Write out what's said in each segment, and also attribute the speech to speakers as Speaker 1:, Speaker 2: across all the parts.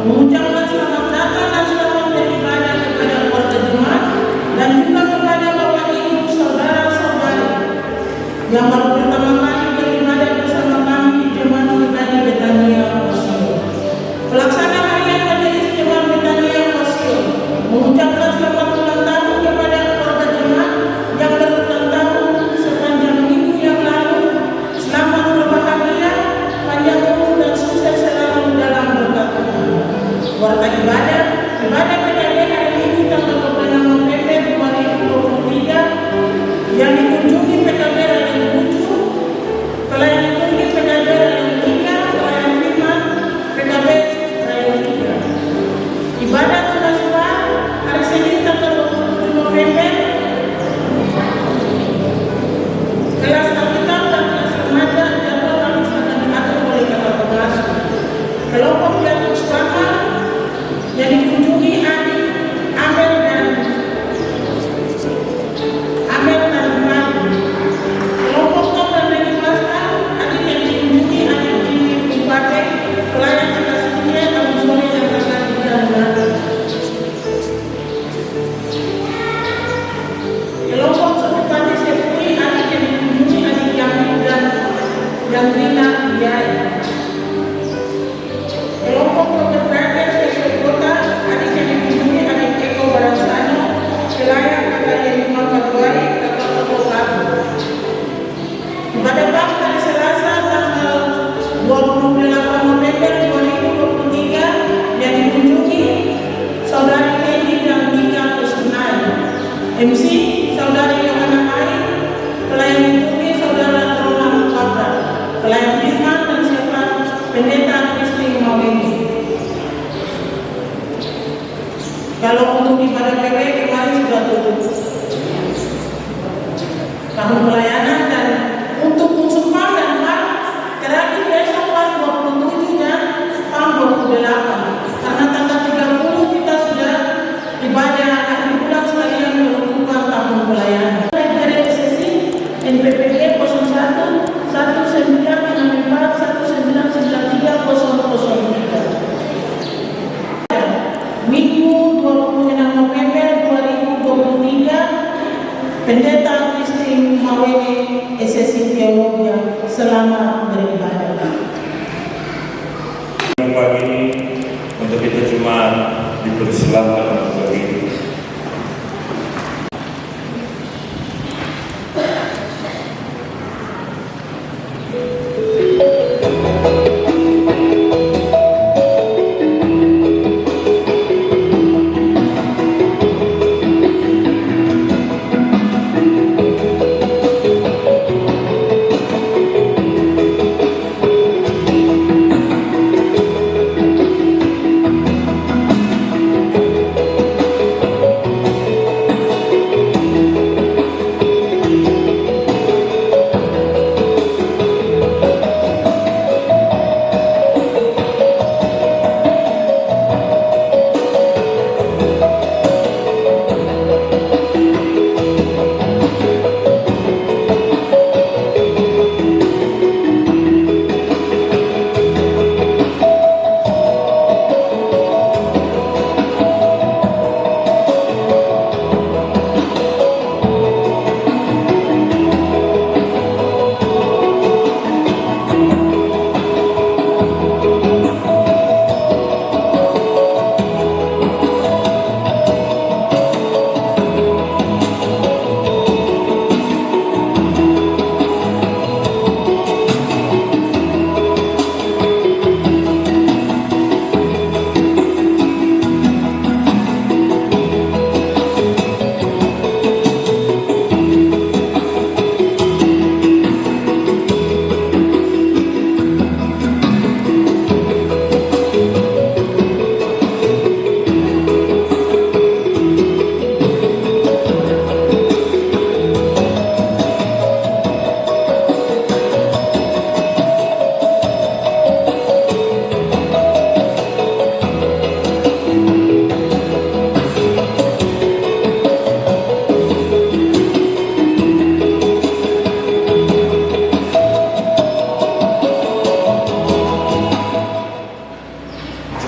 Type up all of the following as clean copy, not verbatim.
Speaker 1: mengucapkan selamat datang dan selamat beribadah kepada keluarga jemaat dan juga kepada Bapak Ibu saudara-saudari yang baru pertama kali beribadah bersama kami di Jemaat Pribadi Betania Osio. Pelaksana harian Majelis Jemaat Betania Osio mengucapkan selamat ulang tahun kepada keluarga jemaat yang berulang tahun sepanjang minggu yang lalu. Selamat berbahagia, panjang umur dan sukses selalu dalam berkat Tuhan. Warta ibadah PKB hari Minggu tanggal 26 November 2023 yang dikunjungi PKB Rayon 7, pelayan dikunjungi PKB Rayon 3, pelayan firman PKB Rayon 3. Ibadah tunas hari Senin tanggal 27 November, kelas Alkitab dan kelas remaja jadwal Kamis akan diatur oleh kakak pengasuh. Kelompok jatuh selama yang dikunjungi adik Amel dan Mali. Kelompok top dan lagi pasal adik yang dikunjungi adik Jimmy Bupate, pelayan kelas 3 tahun sore yang akan dijalankan. Kelompok Sebupati Sepui adik yang dikunjungi adik Yamil dan Rina Biaya. Kelompok Properti Spesial Kota adik yang dikunjungi adik Eko Baransano, pelayan kakak yang 5 Februari kakak Toko Kabu. Pada Bang hari Selasa tanggal 28 November 2023 yang dikunjungi Saudari Edi dan Nika Kusnai. MC Saudari Yohana Hai, pelayan dikunjungi Saudara Roma Mukabra, pelayan firman dan siapa Pendeta Kristi Mawini. Kalau untuk ibadah PW kemarin sudah tutup tahun pelayanan, dan untuk unsur PAM dan PAM terakhir besok PAM 27 dan PAM 28 karena tanggal 30 kita sudah ibadah akhir bulan sekalian penutupan tahun pelayanan. Dari sesi NPPD 01 1964 1993 003. Minggu 26 November 2023, Pendeta Kristi Mawene SSI Teologi, selamat beribadah.
Speaker 2: Pagi ini untuk kita cuma dipersilakan untuk berdiri.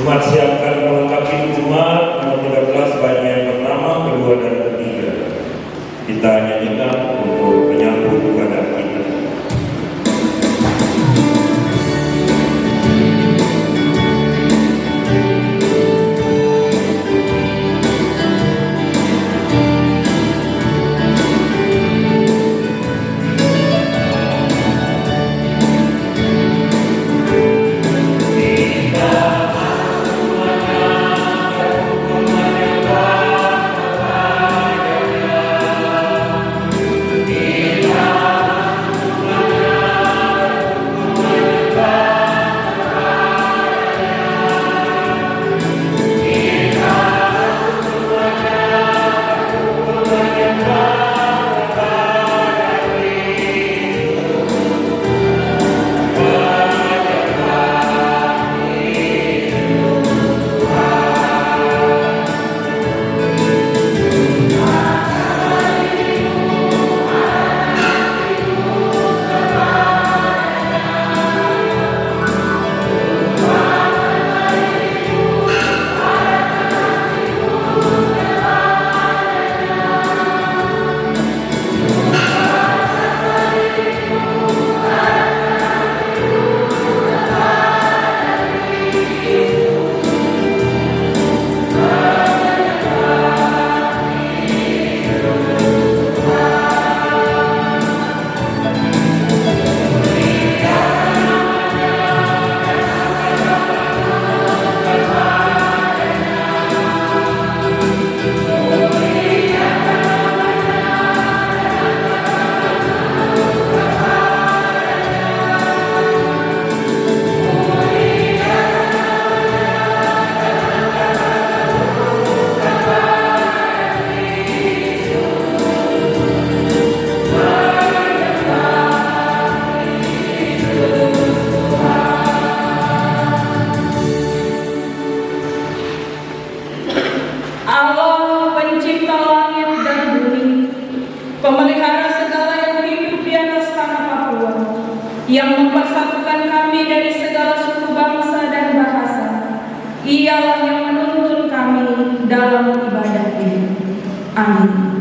Speaker 2: Jemaat siapkan melengkapi Jemaat nomor 13 baik yang pertama, kedua, dan ketiga. Kita nyanyikan untuk menyambut ibadah kita.
Speaker 3: Allah pencipta langit dan bumi, pemelihara segala yang hidup di atas tanah Papua, yang mempersatukan kami dari segala suku bangsa dan bahasa, Ialah yang menuntun kami dalam ibadah ini. Amin.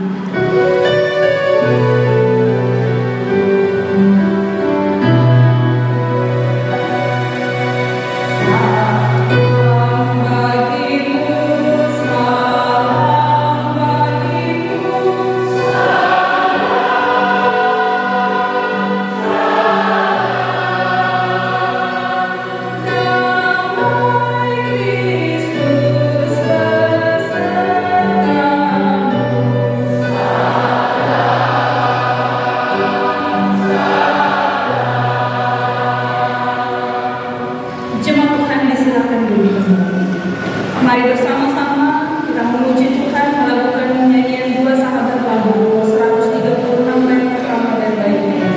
Speaker 3: Jemaat Tuhan disilakan duduk. Mari bersama-sama kita memuji Tuhan melakukan nyanyian dua sahabat lagu 136 baik pertama dan baik kedua.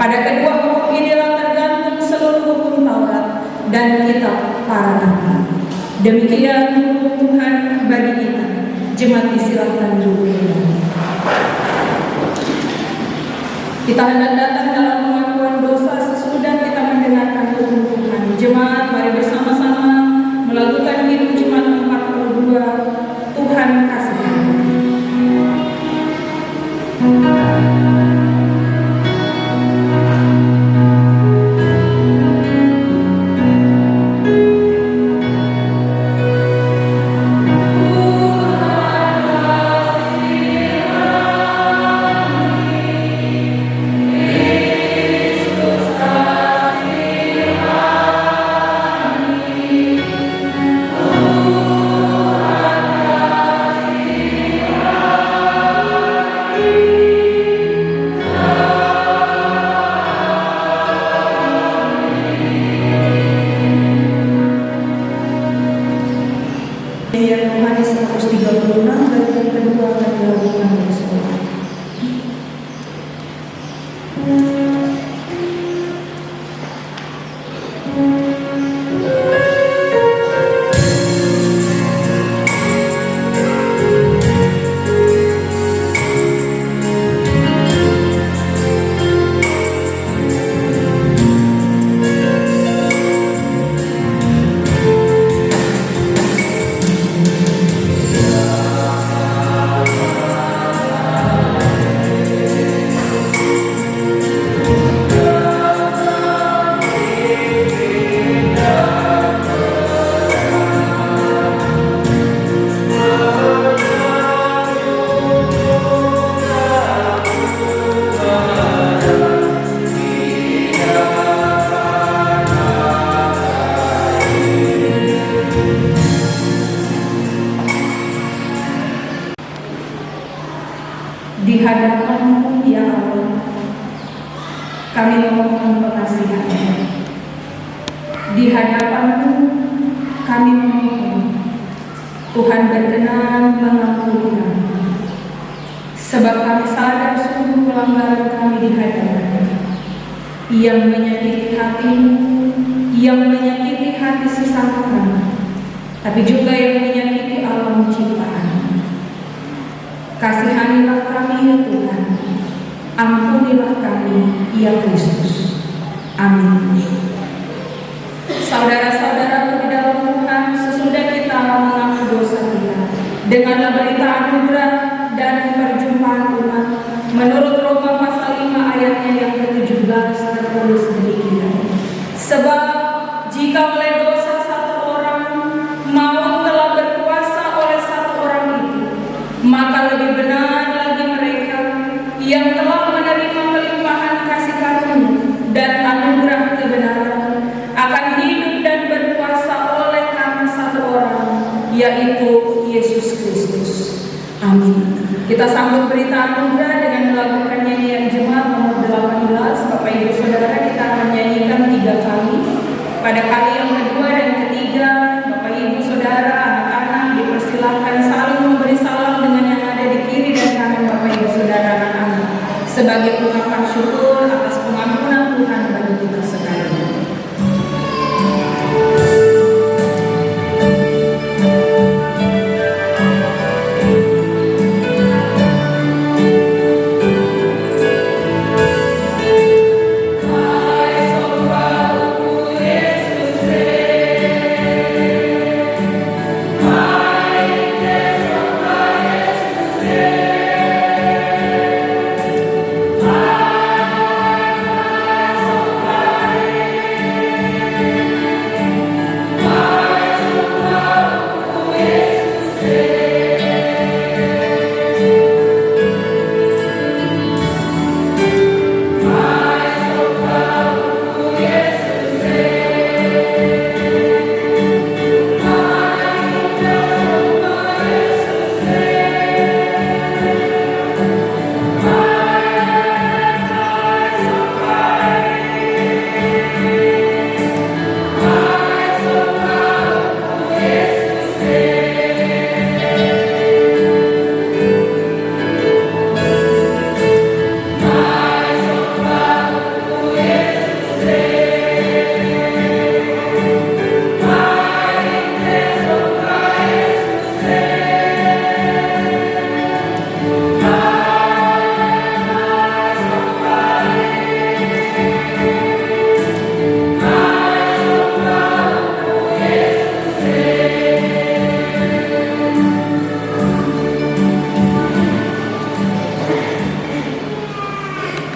Speaker 3: Pada kedua hukum inilah tergantung seluruh hukum Taurat dan kitab para nabi. Demikian hukum Tuhan bagi kita. Jemaat disilahkan duduk. Kita hendak datang dalam pengakuan dosa sesudah kita mendengarkan hukum Tuhan. Jemaat, mari bersama-sama melakukan hidup Jemaat 42. Tuhan kasihi. Yohanes 136 bagian kedua akan dilakukan besok. Di hadapan-Mu ya Allah, kami memohon pengasihan-Mu. Di hadapan-Mu kami memohon Tuhan berkenan mengampuni kami, sebab kami sadar sungguh pelanggaran kami di hadapan-Mu, yang menyakiti hati-Mu, yang menyakiti hati sesama kami, tapi juga yang menyakiti alam ciptaan. Kasihanilah kami ya Tuhan, ampunilah kami ya Kristus. Amin. Saudara-saudaraku di dalam Tuhan, sesudah kita mengaku dosa kita denganlah berita anugerah dan perjumpaan umat, menurut Roma pasal 5 ayatnya yang ke-17 tertulis demikian. Sebab jika oleh dosa satu orang maut telah berkuasa oleh satu orang itu, maka lebih benar lagi mereka yang telah menerima kelimpahan kasih karunia dan anugerah kebenaran akan hidup dan berkuasa oleh karena satu orang, yaitu Yesus Kristus. Amin. Kita sambut berita anugerah dengan melakukan nyanyian jemaat nomor 18. Bapak Ibu Saudara, kita akan nyanyikan 3 kali. Pada kali yang kedua dan ketiga, Bapak Ibu Saudara, anak-anak dipersilahkan saling memberi salam dengan yang ada di kiri dan kanan Bapak Ibu Saudara anak-anak, sebagai ungkapan syukur atas pengampunan Tuhan bagi kita sekalian.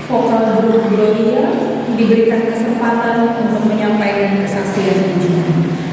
Speaker 3: vokal grup Gloria diberikan kesempatan untuk menyampaikan kesaksian pujian.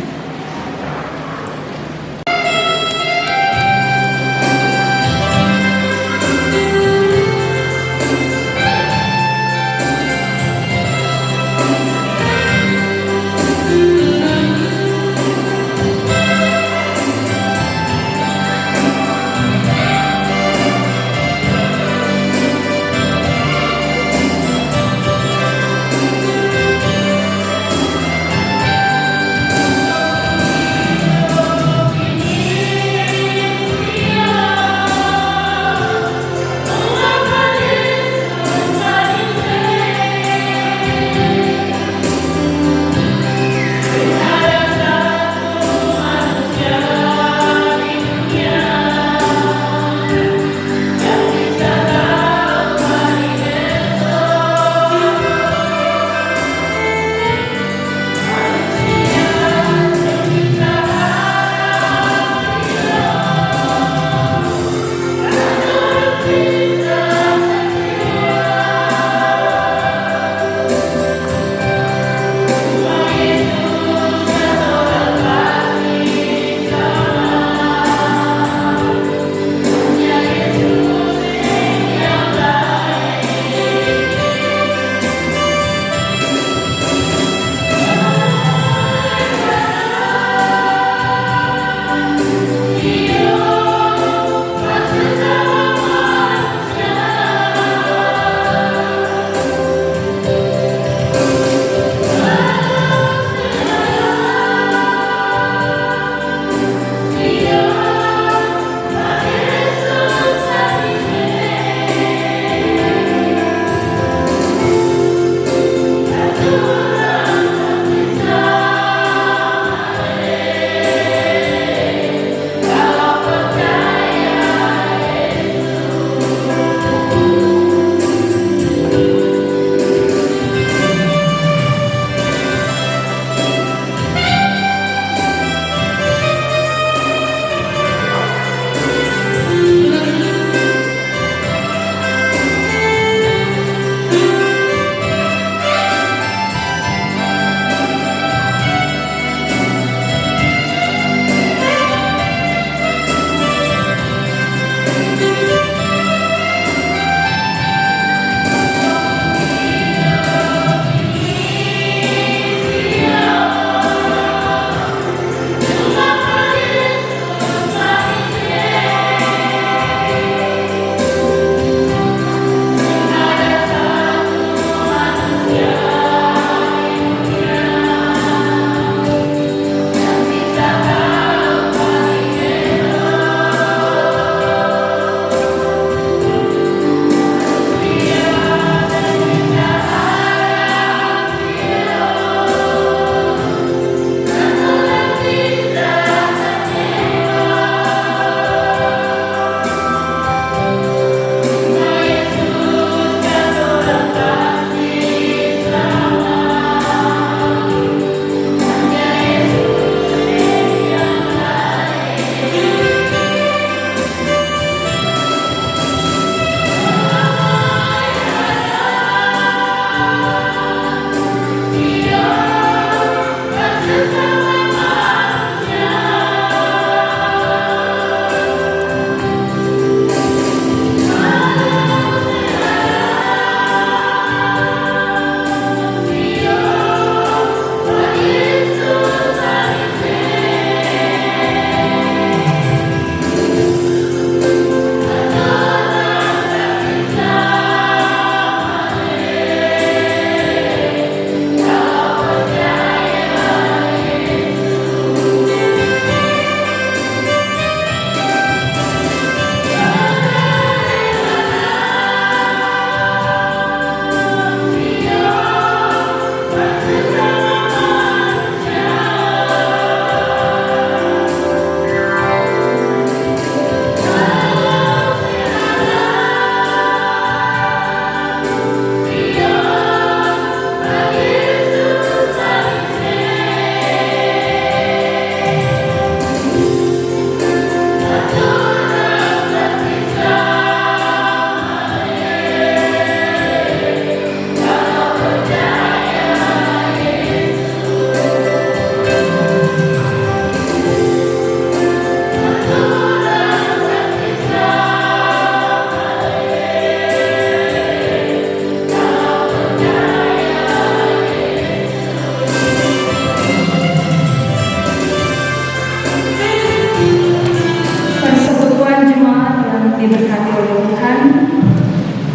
Speaker 3: diberkati oleh Tuhan.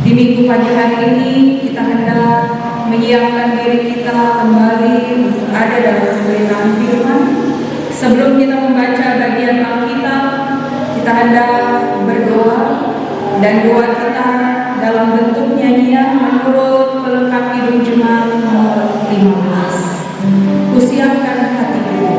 Speaker 3: Di minggu pagi hari ini kita hendak menyiapkan diri kita kembali untuk ada dalam pemberitaan firman. Sebelum kita membaca bagian Alkitab, kita hendak berdoa, dan doa kita dalam bentuk nyanyian menurut pelengkap Kidung Jemaat nomor 15. Kusiapkan hati kita.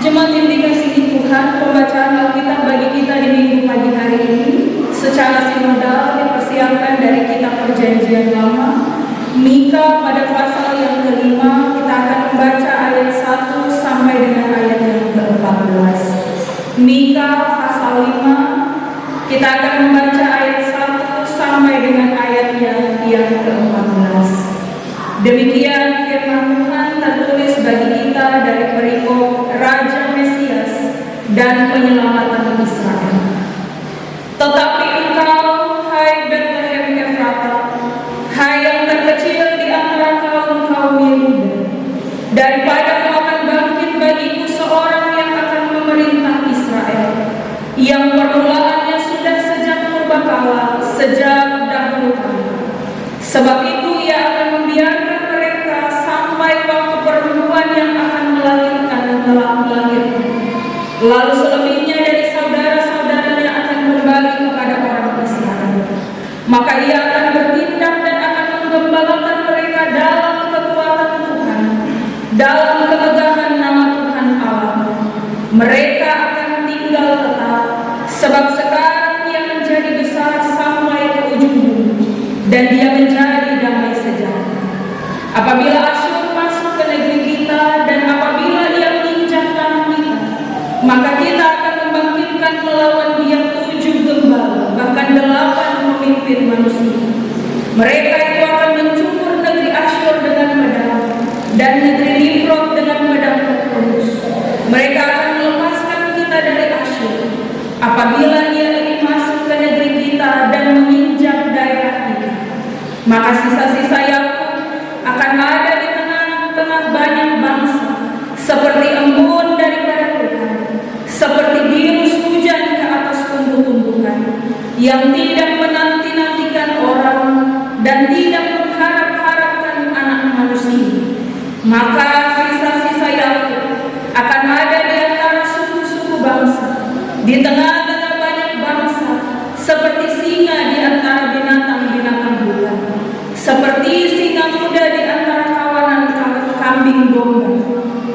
Speaker 3: Jemaat yang dikasihi Tuhan, pembacaan Alkitab bagi kita di minggu pagi hari ini secara sinodal dipersiapkan dari kitab Perjanjian Lama, Mika pada pasal yang kelima. Kita akan membaca ayat 1 sampai dengan ayat yang ke-14. Mika pasal 5, kita akan membaca ayat 1 sampai dengan ayat yang ke-14. Demikian firman Tuhan tertulis bagi kita dari perikop Raja Mesias dan penyelamatan Israel. Tetapi engkau, hai Bethlehem Efratah, hai yang terkecil di antara kaum-kaum Yehuda, daripada kau akan bangkit bagiku seorang yang akan memerintah Israel, yang permulaannya sudah sejak purbakala, sejak dahulu kala. Sebab itu ia akan membiarkan mereka sampai waktu perempuan yang akan melahirkan telah melahirkan. Lalu selebihnya dari saudara-saudaranya akan kembali kepada orang Israel. Maka ia akan bertindak dan akan menggembalakan mereka dalam kekuatan Tuhan, dalam kemegahan nama Tuhan Allah. Mereka akan tinggal tetap, sebab sekarang ia menjadi besar sampai ke ujung bumi, dan dia menjadi damai sejahtera. Apabila Asyur masuk ke negeri kita, dan apabila ia menginjak tanah kita, maka kita akan membangkitkan melawan dia 7 gembala, bahkan 8 pemimpin manusia. Mereka itu akan mencukur negeri Asyur dengan pedang, dan negeri Nimrod dengan pedang tertundus. Mereka akan melepaskan kita dari Asyur apabila ia ingin masuk ke negeri kita dan menginjak daerah kita. Maka sisa-sisa Yakub akan ada di tengah-tengah banyak bangsa, seperti embun daripada Tuhan, seperti virus hujan ke atas tumbuh-tumbuhan, yang tidak menanti-nantikan orang dan tidak mengharap-harapkan anak manusia. Maka sisa-sisa Yakub akan ada di antara suku-suku bangsa, di tengah-tengah banyak bangsa, seperti singa seperti singa muda di antara kawanan kambing domba.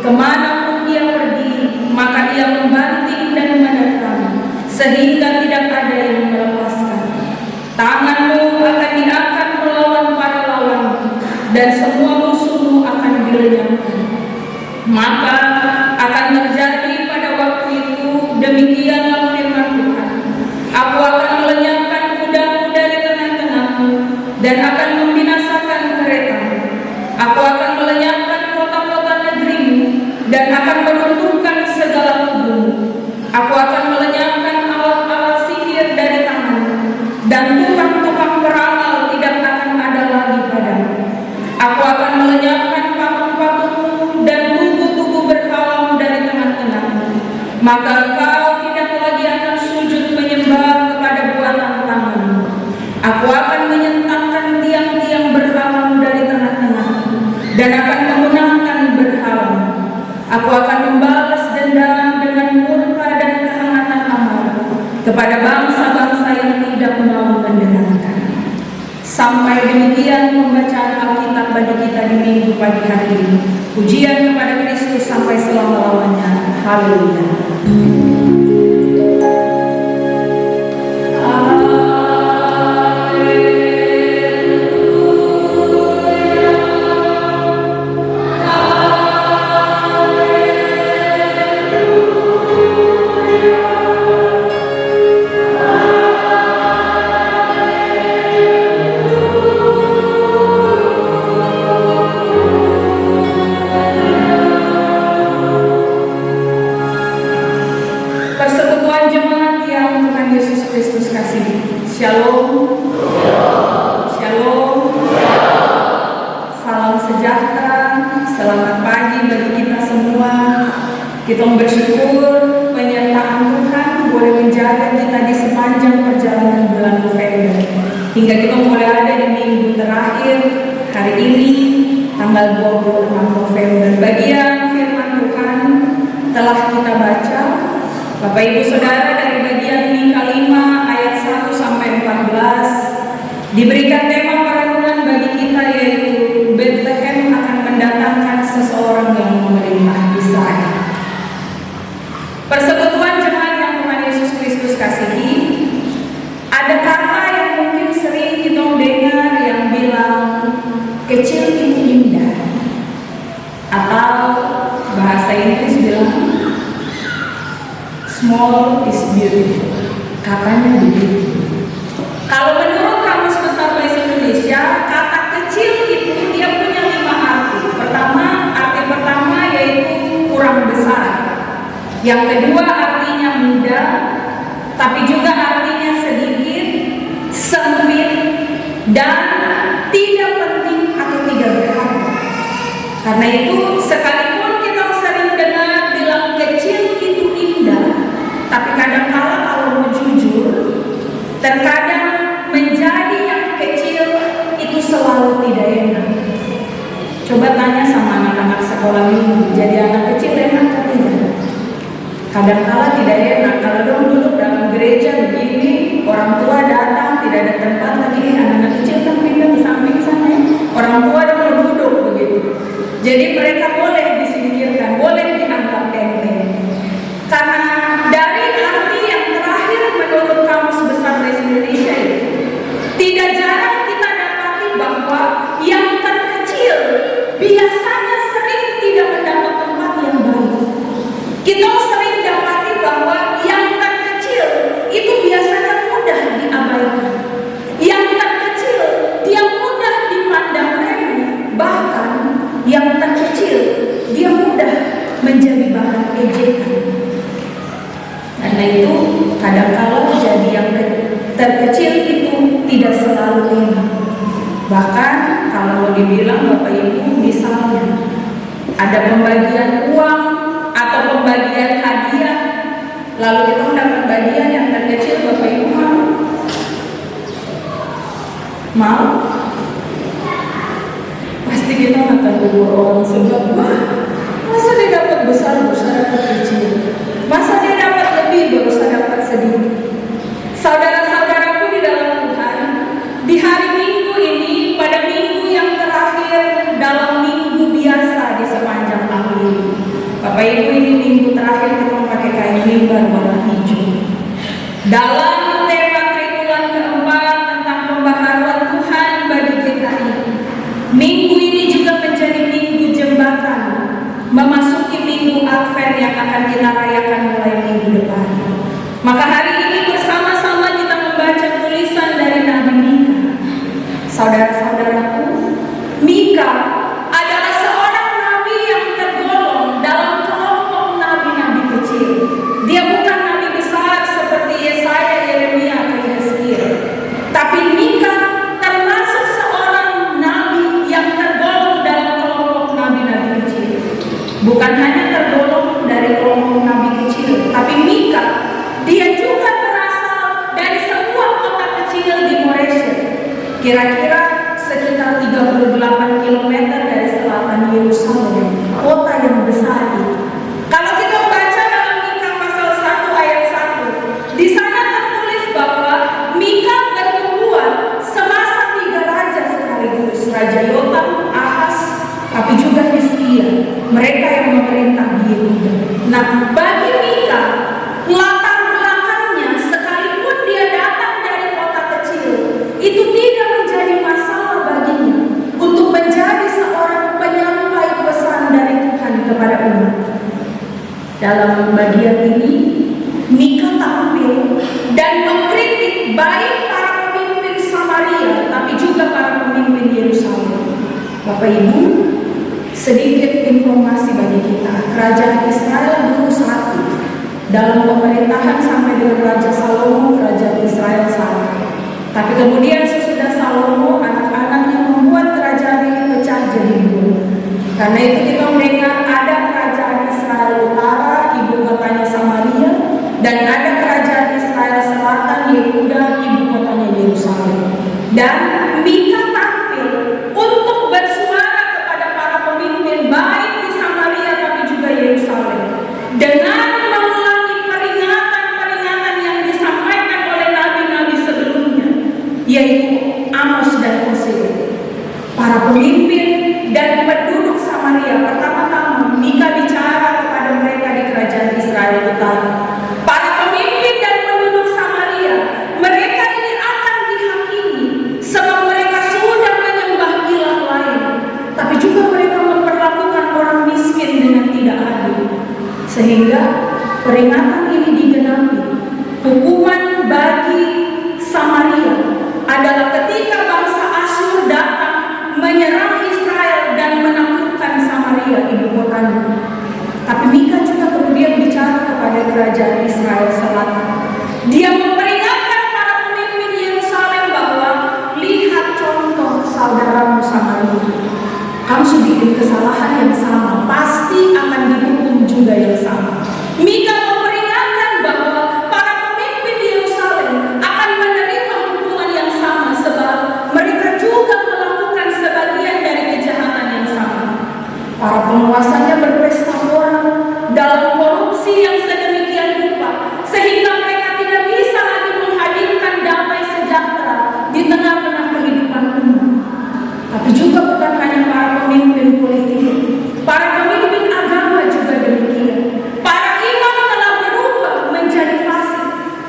Speaker 3: Kemanapun ia pergi, maka ia membanting dan menentang, sehingga tidak ada yang melepaskan. Tanganmu akan diangkat melawan para lawan, dan semua musuhmu akan dilenyapkan. Maka akan terjadi pada waktu itu, demikianlah firman Tuhan. Aku akan melenyapkan kudamu dari tengah-tengahmu, dan akan membinasakan keretamu. Aku akan melenyapkan kota-kota negerimu, dan akan meruntuhkan segala kubumu. Aku akan melenyapkan alat-alat sihir dari tanganmu, dan tukang-tukang peramal tidak akan ada lagi padamu. Aku akan melenyapkan patung-patungmu dan tugu-tugu berhalamu dari tengah-tengahmu. Maka kau tidak lagi akan sujud menyembah kepada buatan tanganmu. Aku akan menyentakkan tiang-tiang berhalamu dari tengah-tengahmu, dan akan memenangkan berhalamu. Aku akan membalas dendam dengan murka dan kehangatan amarah kepada bangsa-bangsa yang tidak mau mendengarkan. Sampai demikian pembacaan Alkitab bagi kita di minggu pagi hari ini. Pujian kepada Kristus sampai selama-lamanya. Haleluya. Shalom. Shalom. Salam sejahtera. Selamat pagi bagi kita semua. Kita bersyukur penyertaan Tuhan boleh menjaga kita di sepanjang perjalanan bulan November, hingga kita mulai ada di minggu terakhir hari ini, tanggal 26 November. Bagian firman Tuhan telah kita baca, Bapak Ibu Saudara, dari bagian Mika 5 ayat 1 sampai 14, diberikan tema perenungan bagi kita, yaitu Bethlehem akan mendatangkan seseorang yang memerintah Israel. Persekutuan jemaat yang Tuhan Yesus Kristus kasihi, ada kata yang mungkin sering kita dengar yang bilang kecil itu indah, atau bahasa Inggris bilang small is beautiful. Katanya begitu. Kalau menurut Kamus Besar Bahasa Indonesia, kata kecil itu dia punya 5 arti. Arti pertama yaitu kurang besar. Yang kedua artinya mudah, tapi juga artinya sedikit, sempit, dan tidak penting atau tidak berharga. Karena itu sekalipun kita sering dengar bilang kecil itu indah, tapi kadang-kala kalau mau jujur, terkadang menjadi yang kecil itu selalu tidak enak. Coba tanya sama anak-anak sekolah minggu, jadi anak kecil enak atau tidak? Kadang-kala tidak enak. Kalau dong duduk dalam gereja begini, orang tua datang, tidak ada tempat lagi, anak-anak kecil kan pindah di samping sana ya. Orang tua dong duduk begitu. Jadi mereka boleh disingkirkan, boleh dianggap enteng. Karena dari arti yang terakhir menurut Kamus Besar Bahasa Indonesia itu, tidak jarang kita dapati bahwa yang terkecil biasanya sering tidak mendapat tempat yang baik. Kita sering dapati bahwa yang terkecil itu biasanya mudah diabaikan. Yang terkecil dia mudah dipandang remeh, bahkan yang terkecil dia mudah menjadi bahan ejekan. Karena itu kadang-kala jadi yang terkecil itu tidak selalu enak. Bahkan kalau dibilang Bapak Ibu, misalnya ada pembagian uang atau pembagian hadiah, lalu kita mendapat bagian yang terkecil, Bapak Ibu mau? Pasti kita akan berburu orang sebab, wah, masa dia dapat besar dapat kecil, masa dia dapat lebih berusaha dapat sedikit. Saudara-saudaraku di dalam Tuhan, di hari Minggu ini, pada minggu Ibu, ini minggu terakhir kita pakai kain mimbar warna hijau. Dalam tema triwulan keempat tentang pembaharuan Tuhan bagi GKI, minggu ini juga menjadi minggu jembatan memasuki minggu Advent yang akan kita rayakan mulai minggu depan. Maka hari ini bersama-sama kita membaca tulisan dari Nabi Mika. Saudara-saudaraku, Mika adalah seorang nabi yang tergolong dalam kelompok nabi-nabi kecil. Dia bukan nabi besar seperti Yesaya, Yeremia, atau Yeskiel. Tapi Mika termasuk seorang nabi yang tergolong dalam kelompok nabi-nabi kecil. Bukan hanya tergolong dari kelompok nabi kecil, tapi Mika, dia juga berasal dari sebuah kota kecil di Moresia, kira-kira sekitar 38 km dari selatan Yerusalem, kota yang besar itu. Kalau kita baca dalam Mika pasal 1 ayat 1, di sana tertulis bahwa Mika bernubuat semasa 3 raja sekaligus, Raja Yotam, Ahaz, tapi juga Hizkia, mereka yang memerintah di Yehuda. Nah, bagi Mika, latar belakangnya sekalipun dia datang dari kota kecil, itu tidak menjadi masalah baginya untuk menjadi seorang penyampai pesan dari Tuhan kepada umat. Dalam bagian ini, Mika tampil dan mengkritik baik para pemimpin Samaria, tapi juga para pemimpin Yerusalem. Bapak Ibu, sedikit informasi bagi kita. Kerajaan Israel dulu satu. Dalam pemerintahan sampai dengan Raja Salomo, kerajaan Israel satu. Tapi kemudian sesudah Salomo, anak-anaknya membuat kerajaan ini pecah jadi 2. Karena itu kita mendengar ada kerajaan Israel Utara, ibu kotanya Samaria, dan ada kerajaan Israel Selatan, Yehuda, ibu kotanya Yerusalem. Dan Mika tampil untuk bersuara kepada para pemimpin baik di Samaria tapi juga Yerusalem dengan mengulangi peringatan-peringatan yang disampaikan oleh nabi-nabi sebelumnya, yaitu Amos dan Hosea. Para pemimpin dan penduduk Samaria, pertama-tama Mika bicara kepada mereka di kerajaan Israel Utara. Para pemimpin dan penduduk Samaria, mereka ini akan dihakimi sebab mereka sudah menyembah ilah lain, tapi juga mereka memperlakukan orang miskin dengan tidak adil. Sehingga peringatan ini digenapi. Hukuman bagi Samaria adalah ketika bangsa Asyur datang menyerang Israel dan menaklukkan Samaria, ibu kotanya. Tapi Mika juga kemudian bicara kepada kerajaan Israel Selatan. Dia memperingatkan para pemimpin Yerusalem bahwa lihat contoh saudaramu Samaria. Kamu sudah bikin kesalahan yang sama, pasti akan dihukum juga yang sama. Mika memperingatkan bahwa para pemimpin Yerusalem akan menerima hukuman yang sama sebab mereka juga melakukan sebagian dari kejahatan yang sama. Para penguasanya berpesta pora dalam korupsi yang sedemikian rupa sehingga mereka tidak bisa lagi menghadirkan damai sejahtera di tengah-tengah kehidupan umat. Tapi juga bukan hanya para pemimpin politik, para pemimpin agama juga demikian. Para imam telah berubah menjadi fasik.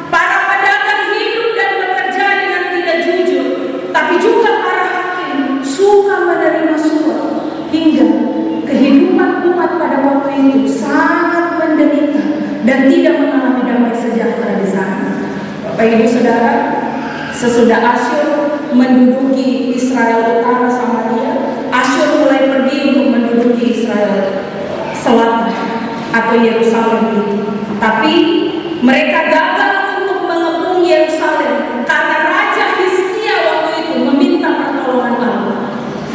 Speaker 3: Para pedagang hidup dan bekerja dengan tidak jujur. Tapi juga para hakim suka menerima suap, hingga kehidupan umat pada waktu itu sangat menderita dan tidak mengalami damai sejahtera di sana. Bapak Ibu Saudara, sesudah Asyur menduduki Israel Utara Samaria, Asyur mulai pergi untuk menduduki Israel Selatan atau Yerusalem itu. Tapi mereka gagal untuk mengepung Yerusalem karena Raja Hizkia waktu itu meminta pertolongan Allah.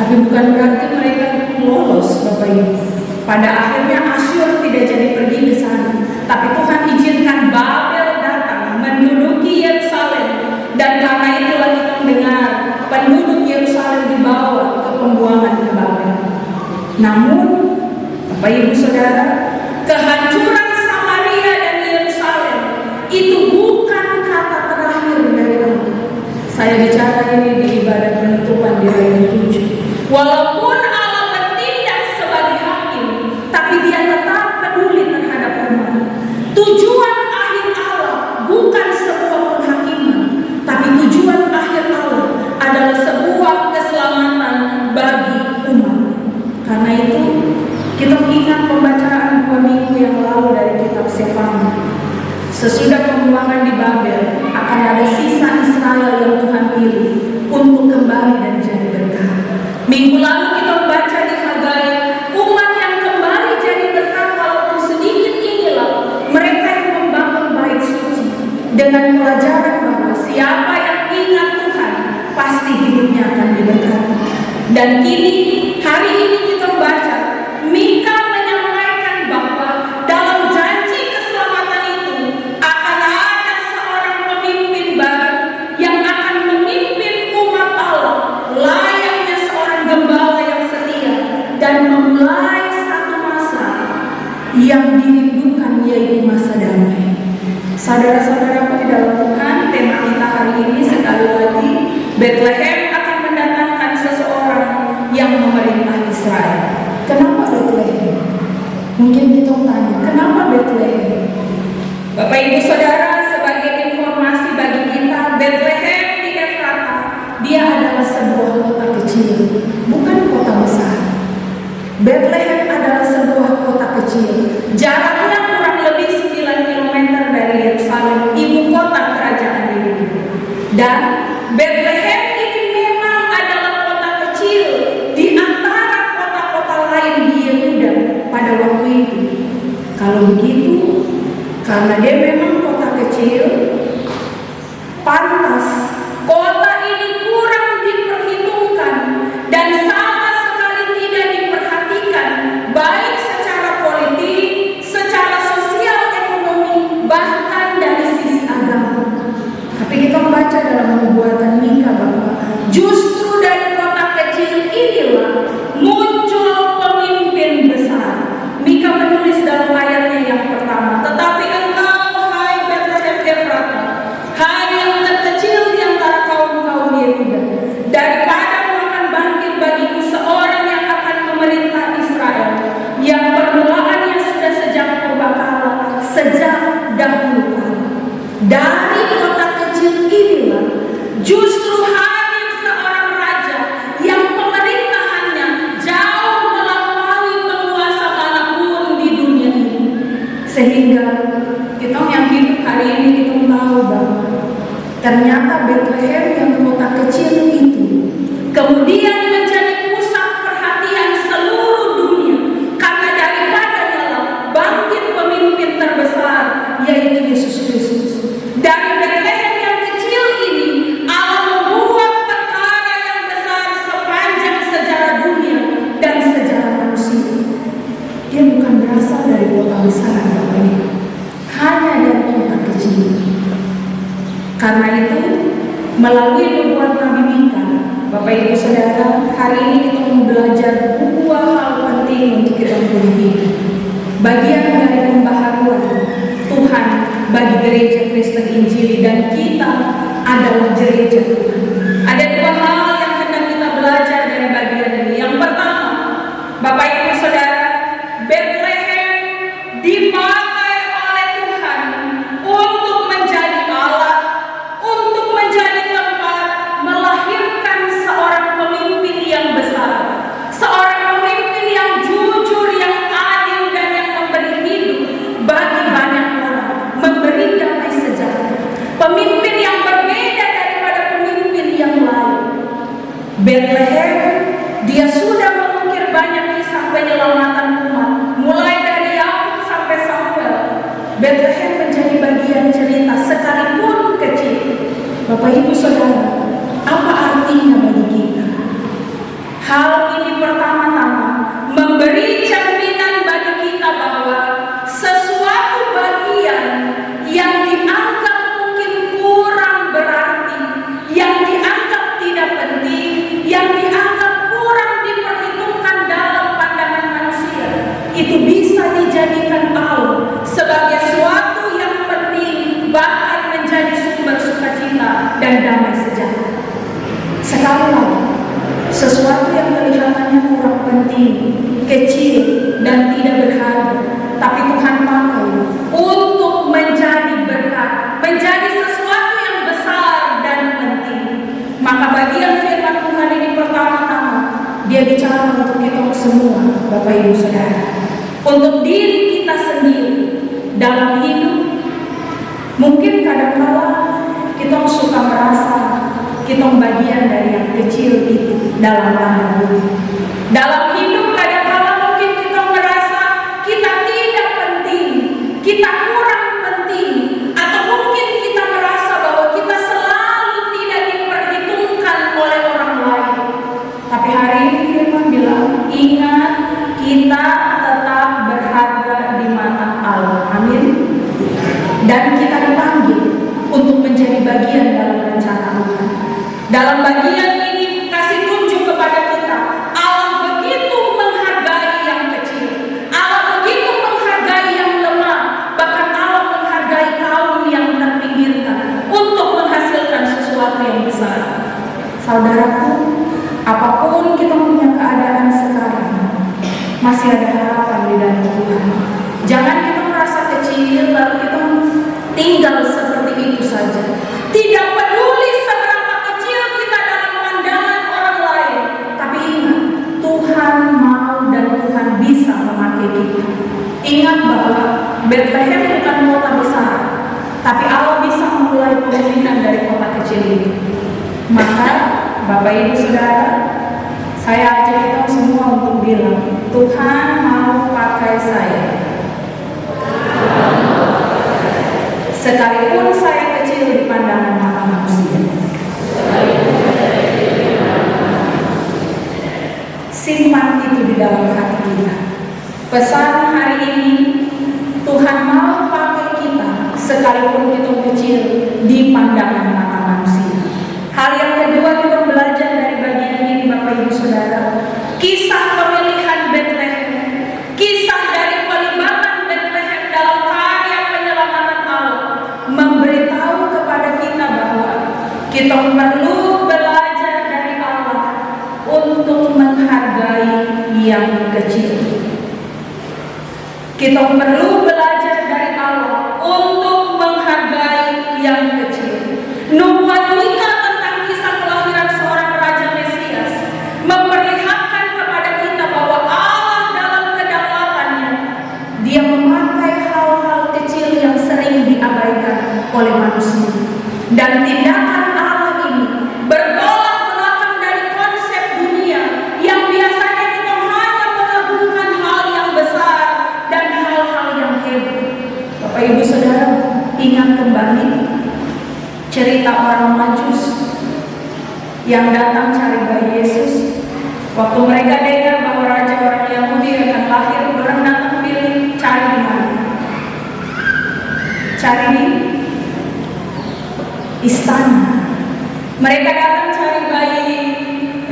Speaker 3: Tapi bukan berarti mereka lolos, Bapak Ibu. Pada akhirnya Asyur tidak jadi pergi ke sana, tapi Tuhan izinkan Babel datang menduduki Yerusalem. Dan karena itulah kita mendengar penduduk Yerusalem dibawa ke pembuangan ke Babel. Namun, Bapak Ibu Saudara, kehancuran Samaria dan Yerusalem itu bukan kata terakhir dari Allah. Saya bicara ini di ibadah penutupan di ayat 7. Walaupun Allah bertindak sebagai hakim, tapi Dia tetap peduli Persefoni. Sesudah pembuangan di Babel, akan ada sisa Israel yang Tuhan pilih untuk kembali dan jadi berkat. Minggu lalu kita baca di Hagai, umat yang kembali jadi berkat walaupun sedikit inilah mereka yang membangun bait suci dengan pelajaran bahwa siapa yang ingat Tuhan pasti hidupnya akan diberkati. Dan kini hari ini kita baca Mika menyampaikan bahwa dalam janji keselamatan itu akan ada seorang pemimpin baru yang akan memimpin umat Allah layaknya seorang gembala yang setia dan memulai satu masa yang dirindukan, yaitu masa damai. Saudara-saudaraku di dalam Tuhan, tema kita hari ini sekali lagi, Bethlehem akan mendatangkan seseorang yang memerintah Israel. Kenapa Bethlehem? Mungkin kita tanya, kenapa Bethlehem? Bapak Ibu Saudara, sebagai informasi bagi kita, Bethlehem di Efrata, dia adalah sebuah kota kecil, bukan kota besar. Bethlehem adalah sebuah kota kecil, jaraknya kurang lebih 9 km dari Yerusalem, ibu kota kerajaan Yehuda. Dan Bethlehem ini memang adalah kota kecil di antara kota-kota lain di Yehuda pada waktu itu. Kalau begitu, karena dia memang kota kecil, pantas kota ini kurang diperhitungkan dan sama sekali tidak diperhatikan, baik secara politik, secara sosial, ekonomi, bahkan dari sisi agama. Tapi kita membaca dalam nubuatan Mika bahwa justru dari kota kecil inilah muncul pemimpin besar. Mika menulis dalam ayatnya yang pertama, tetapi engkau, hai Bethlehem Efrata, hai yang terkecil di antara kaum-kaum Yehuda, daripada akan bangkit bagiku seorang yang akan memerintah Israel, yang permulaannya sudah sejak purbakala, sejak dahulu kala. Dari kota kecil inilah justru hadir seorang raja yang pemerintahannya jauh melampaui penguasa manapun di dunia ini. Sehingga kita yang hidup hari ini kita tahu bahwa ternyata Bethlehem yang kota kecil itu kemudian menjadi pusat perhatian seluruh dunia, karena daripadanya lah bangkit pemimpin terbesar, yaitu Yesus Kristus. Dari Bethlehem yang kecil ini Allah membuat perkara yang besar sepanjang sejarah dunia dan sejarah manusia. Dia bukan berasal dari kota besar, Bapak Ibu, hanya dari kota kecil. Karena itu, melalui nubuat Nabi Mika, Bapak Ibu Saudara, hari ini kita mau belajar dua hal penting untuk kita miliki. Bagian dari pembaharuan Tuhan bagi gereja Kristen Injili, dan kita adalah gereja Tuhan. Ada dua hal yang hendak kita belajar dari bagian ini. Yang pertama, Bapak Ibu Saudara, Bethlehem dipakai oleh Tuhan untuk menjadi alat, untuk menjadi tempat melahirkan seorang pemimpin yang besar, seorang pemimpin yang jujur, yang adil, dan yang memberi hidup bagi banyak orang, memberi damai sejahtera, pemimpin yang berbeda daripada pemimpin yang lain. Bethlehem, dia sudah mengukir banyak kisah penyelamatan umat, mulai dari Yakub sampai Samuel. Bethlehem menjadi bagian cerita sekalipun kecil. Bapak Ibu Saudara, apa artinya bagi kita? Hal ini pertama-tama memberi cerminan bagi kita bahwa sesuatu bagian yang dianggap mungkin kurang berarti, yang dianggap tidak penting, yang dianggap kurang diperhitungkan dalam pandangan manusia, itu bisa dijadikan Allah sebagai sesuatu yang penting, bahkan menjadi sumber sukacita dan damai sejahtera. Sekali lagi, sesuatu yang kelihatannya kurang penting, kecil, dan tidak berharga, tapi Tuhan pakai untuk menjadi berkat, menjadi sesuatu yang besar dan penting. Maka bagian firman Tuhan ini pertama-tama dia bicara untuk kita semua, Bapak Ibu Saudara, untuk diri kita sendiri, dalam hidup. Mungkin kadang-kala kita suka merasa kita bagian dari yang kecil itu dalam tanda kutip. Dalam hidup kadang-kala mungkin kita merasa kita tidak penting, kita kurang penting, atau mungkin kita merasa bahwa kita selalu tidak diperhitungkan oleh orang lain. Tapi hari ini firman bilang, ingat kita tetap berharga di mata Allah. Amin. Dan kita dipanggil untuk menjadi bagian dalam rencana Allah. Dalam bagian ini kasih tunjuk kepada kita, Allah begitu menghargai yang kecil, Allah begitu menghargai yang lemah, bahkan Allah menghargai kaum yang terpinggirkan untuk menghasilkan sesuatu yang besar. Saudaraku, apapun kita punya keadaan sekarang, masih ada harapan di dalam Tuhan. Jangan kita merasa kecil lalu kita tinggal seperti itu saja. Tidak peduli seberapa kecil kita dalam pandangan orang lain, tapi ingat, Tuhan mau dan Tuhan bisa memakai kita. Ingat bahwa Bethlehem bukan kota besar, tapi Allah bisa memulai pemulihan dari kota kecil ini. Maka Bapak Ibu Saudara, saya ajak kita semua untuk bilang, Tuhan mau pakai saya. Sekalipun saya kecil di pandangan mata manusia. Simpan itu di dalam hati kita. Pesan hari ini, Tuhan mau pakai kita sekalipun kita kecil di pandangan mata manusia. Hal yang kedua kita belajar dari bagian ini Bapak Ibu Saudara, kisah pemilihan Bethlehem, kisah dari pelibatan Bethlehem dalam karya penyelamatan Allah, memberitahu kepada kita bahwa kita perlu belajar dari Allah untuk menghargai yang kecil. Kita perlu belajar dari Allah untuk menghargai yang kecil. Nubuat Mika tentang kisah kelahiran seorang raja Mesias memperlihatkan kepada kita bahwa Allah dalam kedaulatannya, Dia memakai hal-hal kecil yang sering diabaikan oleh manusia. Dan tindakan Allah ini bertolak belakang dari konsep dunia yang biasanya kita hanya mengagungkan hal yang besar dan hal-hal yang hebat. Bapak Ibu Saudara, ingat kembali cerita orang Majus yang datang cari bayi Yesus. Waktu mereka dengar bahwa raja orang Yahudi akan lahir, orang datang pilih cari di mana? Cari di istana. Mereka datang cari bayi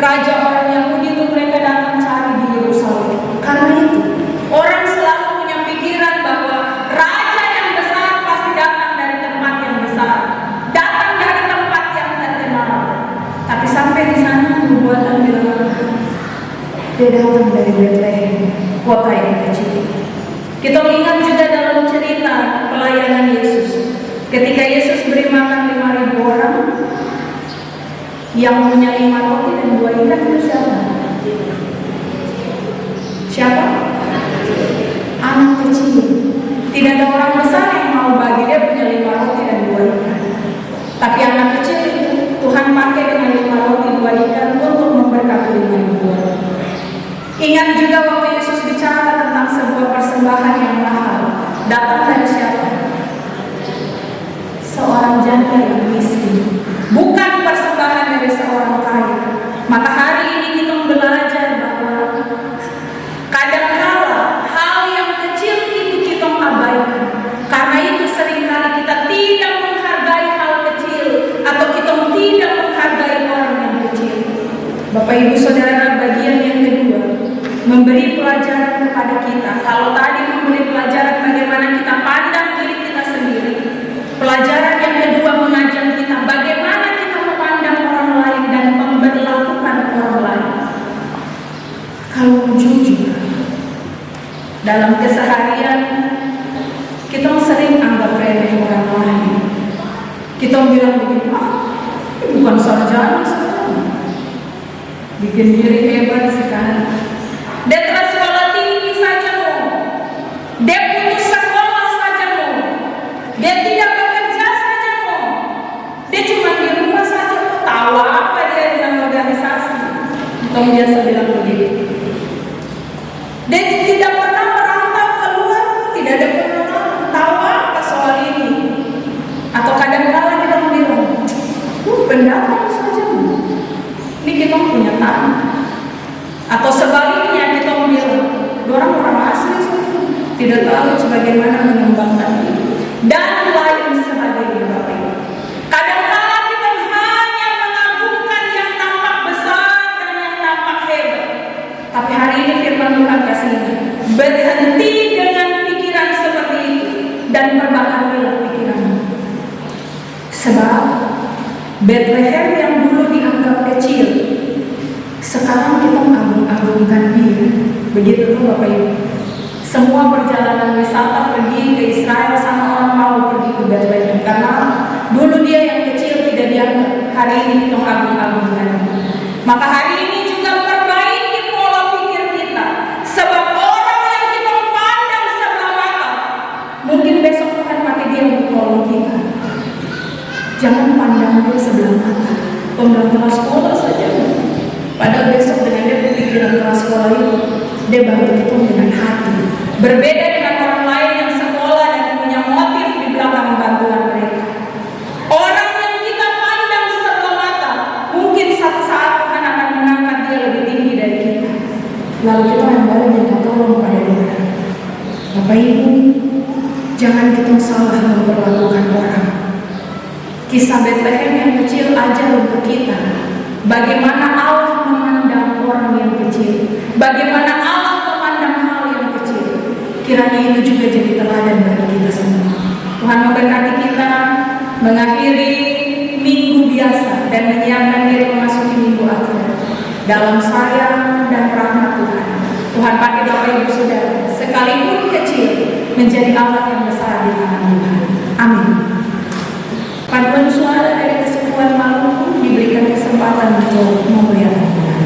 Speaker 3: raja orang Yahudi itu, mereka datang cari di Yerusalem. Karena itu orang selalu punya pikiran bahwa raja yang besar pasti datang dari tempat yang besar, datang dari tempat yang terkenal. Tapi sampai di sana nubuatan bilang dia datang dari Bethlehem, kota yang kecil. Kita ingat juga dalam cerita pelayanan Yesus, ketika Yesus beri makan 5.000 orang, yang punya 5 roti dan 2 ikan itu siapa? Siapa? Anak kecil. Tidak ada orang besar yang mau bagi, dia punya 5 roti dan 2 ikan. Tapi anak kecil itu Tuhan pakai dengan 5 roti 2 ikan untuk memberkati 5.000 orang. Ingat juga waktu Yesus bicara tentang sebuah persembahan yang mahal, datang dari siapa? Seorang janda yang miskin, bukan persembahan dari seorang kaya. Maka hari ini kita belajar bahwa kadang-kala hal yang kecil itu kita abaikan. Karena itu seringkali kita tidak menghargai hal kecil, atau kita tidak menghargai orang yang kecil. Bapak Ibu Saudara, bagian yang kedua memberi pelajaran kepada kita. Kalau tadi memberi pelajaran bagaimana kita pandang diri kita sendiri, pelajaran yang kedua mengajar kita bagaimana kita memandang orang lain dan memperlakukan orang lain. Kalau jujur, dalam keseharian kita sering anggap remeh orang lain. Kita bilang begini, bukan sarjana sekarang, bikin diri hebat sekarang. Dia telah sekolah tinggi saja mau, dia putus sekolah saja mau, biasa bilang begitu. Dan tidak pernah merantau keluar, tidak ada pernah tahu apa soal ini. Atau kadang-kadang kita bilang, pendatang saja, ini kita punya tanah. Atau sebaliknya kita bilang, orang asli saja, tidak tahu sebagaimana mengembangkan ini. Dan lain sebagainya, Bapak Ibu. Kadang-kadang kita hanya mengagumkan yang nampak besar dan yang nampak hebat. Tapi hari ini firman Tuhan kasih berhenti dengan pikiran seperti itu dan perbaikilah pikiranmu. Sebab Bethlehem yang dulu dianggap kecil, sekarang kita mengagung-agungkan dia. Begitu tuh Bapak Ibu. Semua perjalanan wisata pergi ke Israel sama orang mau pergi ke Bethlehem karena dulu dia yang kecil tidak dianggap. Hari ini kita agung-agungkan. Maka hari ini juga perbaiki pola pikir kita. Sebab orang yang kita pandang sebelah mata, mungkin besok akan pakai dia untuk tolong kita. Jangan pandang dia sebelah mata. Pembelajaran sekolah saja. Padahal besok dengan dia berpikiran keras sekolah itu, dia bantu kita dengan hati. Berbeda dengan orang lain yang sekolah dan punya motif di belakang bantuan mereka. Orang yang kita pandang sebelah mata, mungkin satu saat Tuhan akan mengangkat dia lebih tinggi dari kita. Lalu kita kembali minta tolong pada dia. Bapak Ibu, jangan kita salah memperlakukan orang. Kisah Bethlehem yang kecil ajar untuk kita. Bagaimana Allah memandang orang yang kecil. Bagaimana Allah memandang hal yang kecil. Kiranya itu juga jadi teladan bagi kita semua. Tuhan memberkati kita mengakhiri minggu biasa dan menyiapkan diri memasuki minggu akhir. Dalam sayang dan rahmat Tuhan. Tuhan pakai Bapak Ibu Saudara sekalipun kecil menjadi alat yang besar di tangan Tuhan. Amin. Paduan suara dari Kesekuan Maluku diberikan kesempatan untuk memuliakan Tuhan.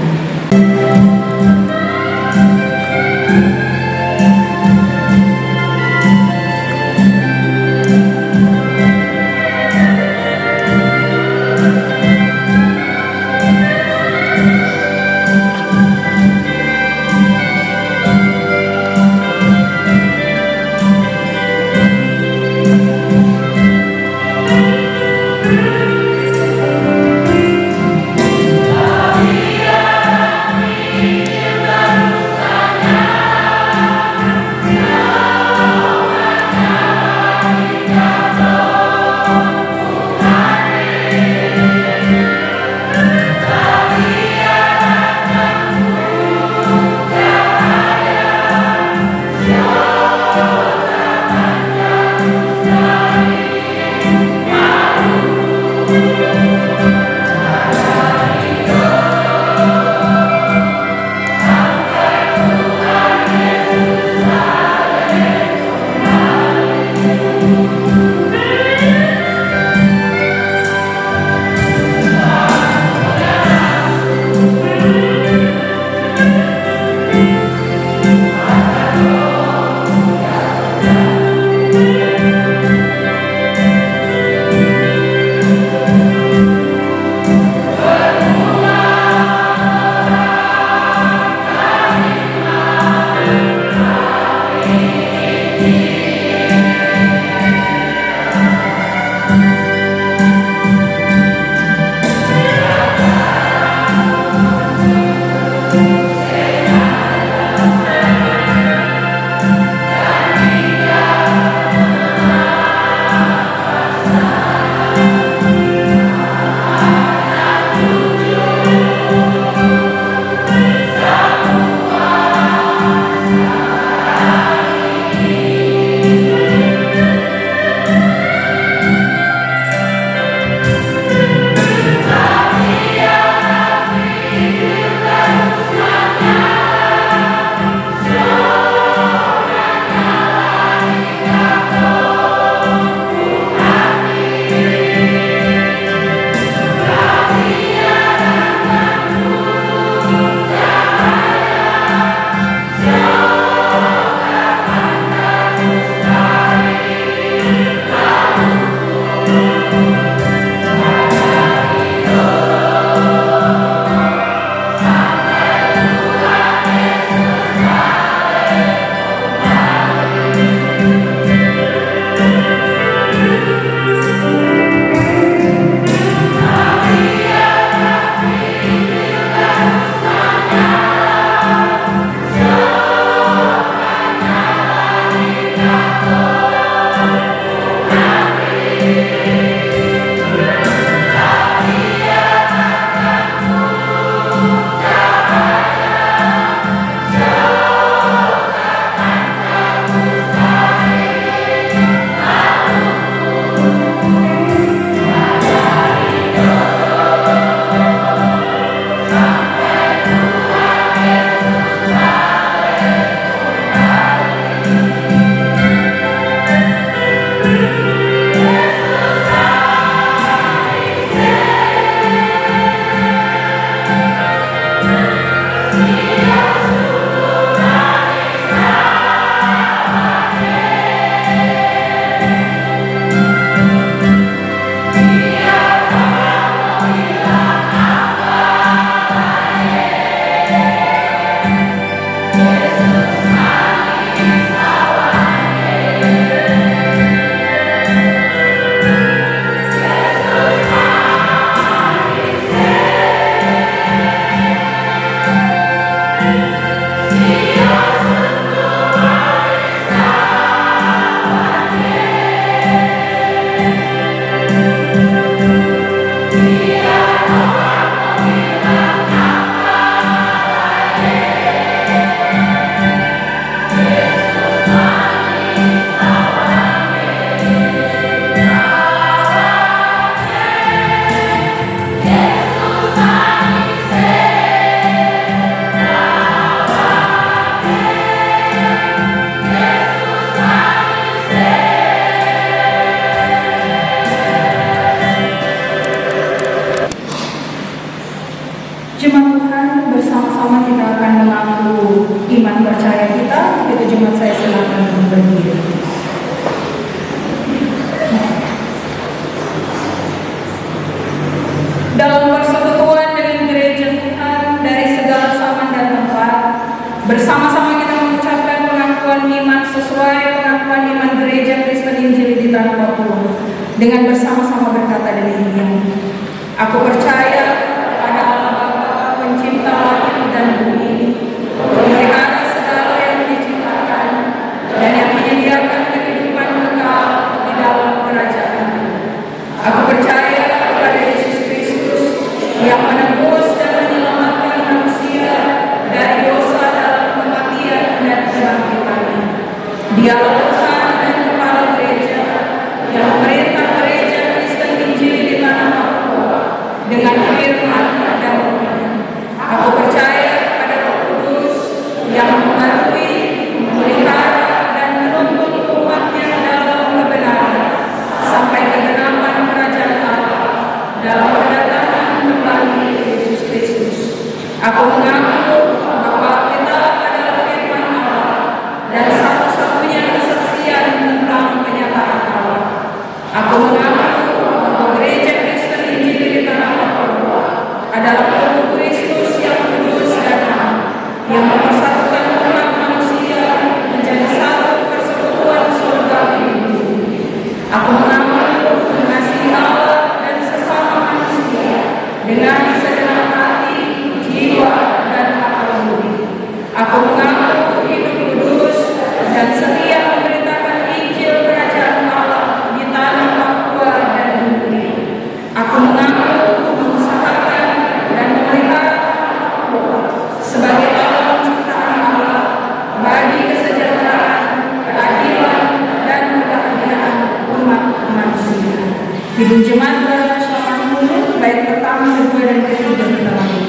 Speaker 3: Jemaat Tuhan, bersama-sama kita akan mengaku iman percaya kita. Itu jemaat saya silakan berdiri. Dalam persekutuan dengan gereja Tuhan dari segala zaman dan tempat, bersama-sama kita mengucapkan pengakuan iman sesuai pengakuan iman gereja Kristen Injili di Tanah Papua dengan bersama-sama berkata demikian. Aku percaya pada Allah Bapa, pencipta langit dan bumi, pemelihara segala yang diciptakan dan yang menyediakan kehidupan kekal di dalam kerajaan. Aku percaya kepada Yesus Kristus yang menebus dan menyelamatkan manusia dari dosa dalam kematian dan kebangkitannya. Dialah Tuhan dan Kepala Gereja yang memerintah gereja Kristen Injili di Tanah Papua dengan firman dan rohnya. Aku percaya pada Roh Kudus yang membantu, memelihara dan menuntun umatnya dalam kebenaran sampai kegenapan kerajaan Allah dalam kedatangan kembali Yesus Kristus. Aku mengaku bahwa kita adalah firman Allah dan satu-satunya kesaksian tentang kenyataan Allah. Aku mengaku bahwa gereja Kristen Injili di Tanah Papua adalah tubuh Kristus yang kudus dan am, yang mempersatukan umat manusia menjadi satu persekutuan surgawi di bumi. Aku mengaku mengasihi Allah dan sesama manusia dengan segenap hati, jiwa, dan akal budi. Aku mengaku hidup kudus dan setia memberitakan Injil Kerajaan Allah di Tanah Papua dan bumi. Aku mengaku mengusahakan dan memelihara Papua sebagai alam ciptaan Allah bagi kesejahteraan, keadilan, dan kebahagiaan umat manusia. Hidung jemaat bersama mulut, bait pertama, kedua, dan ketiga kita lakukan.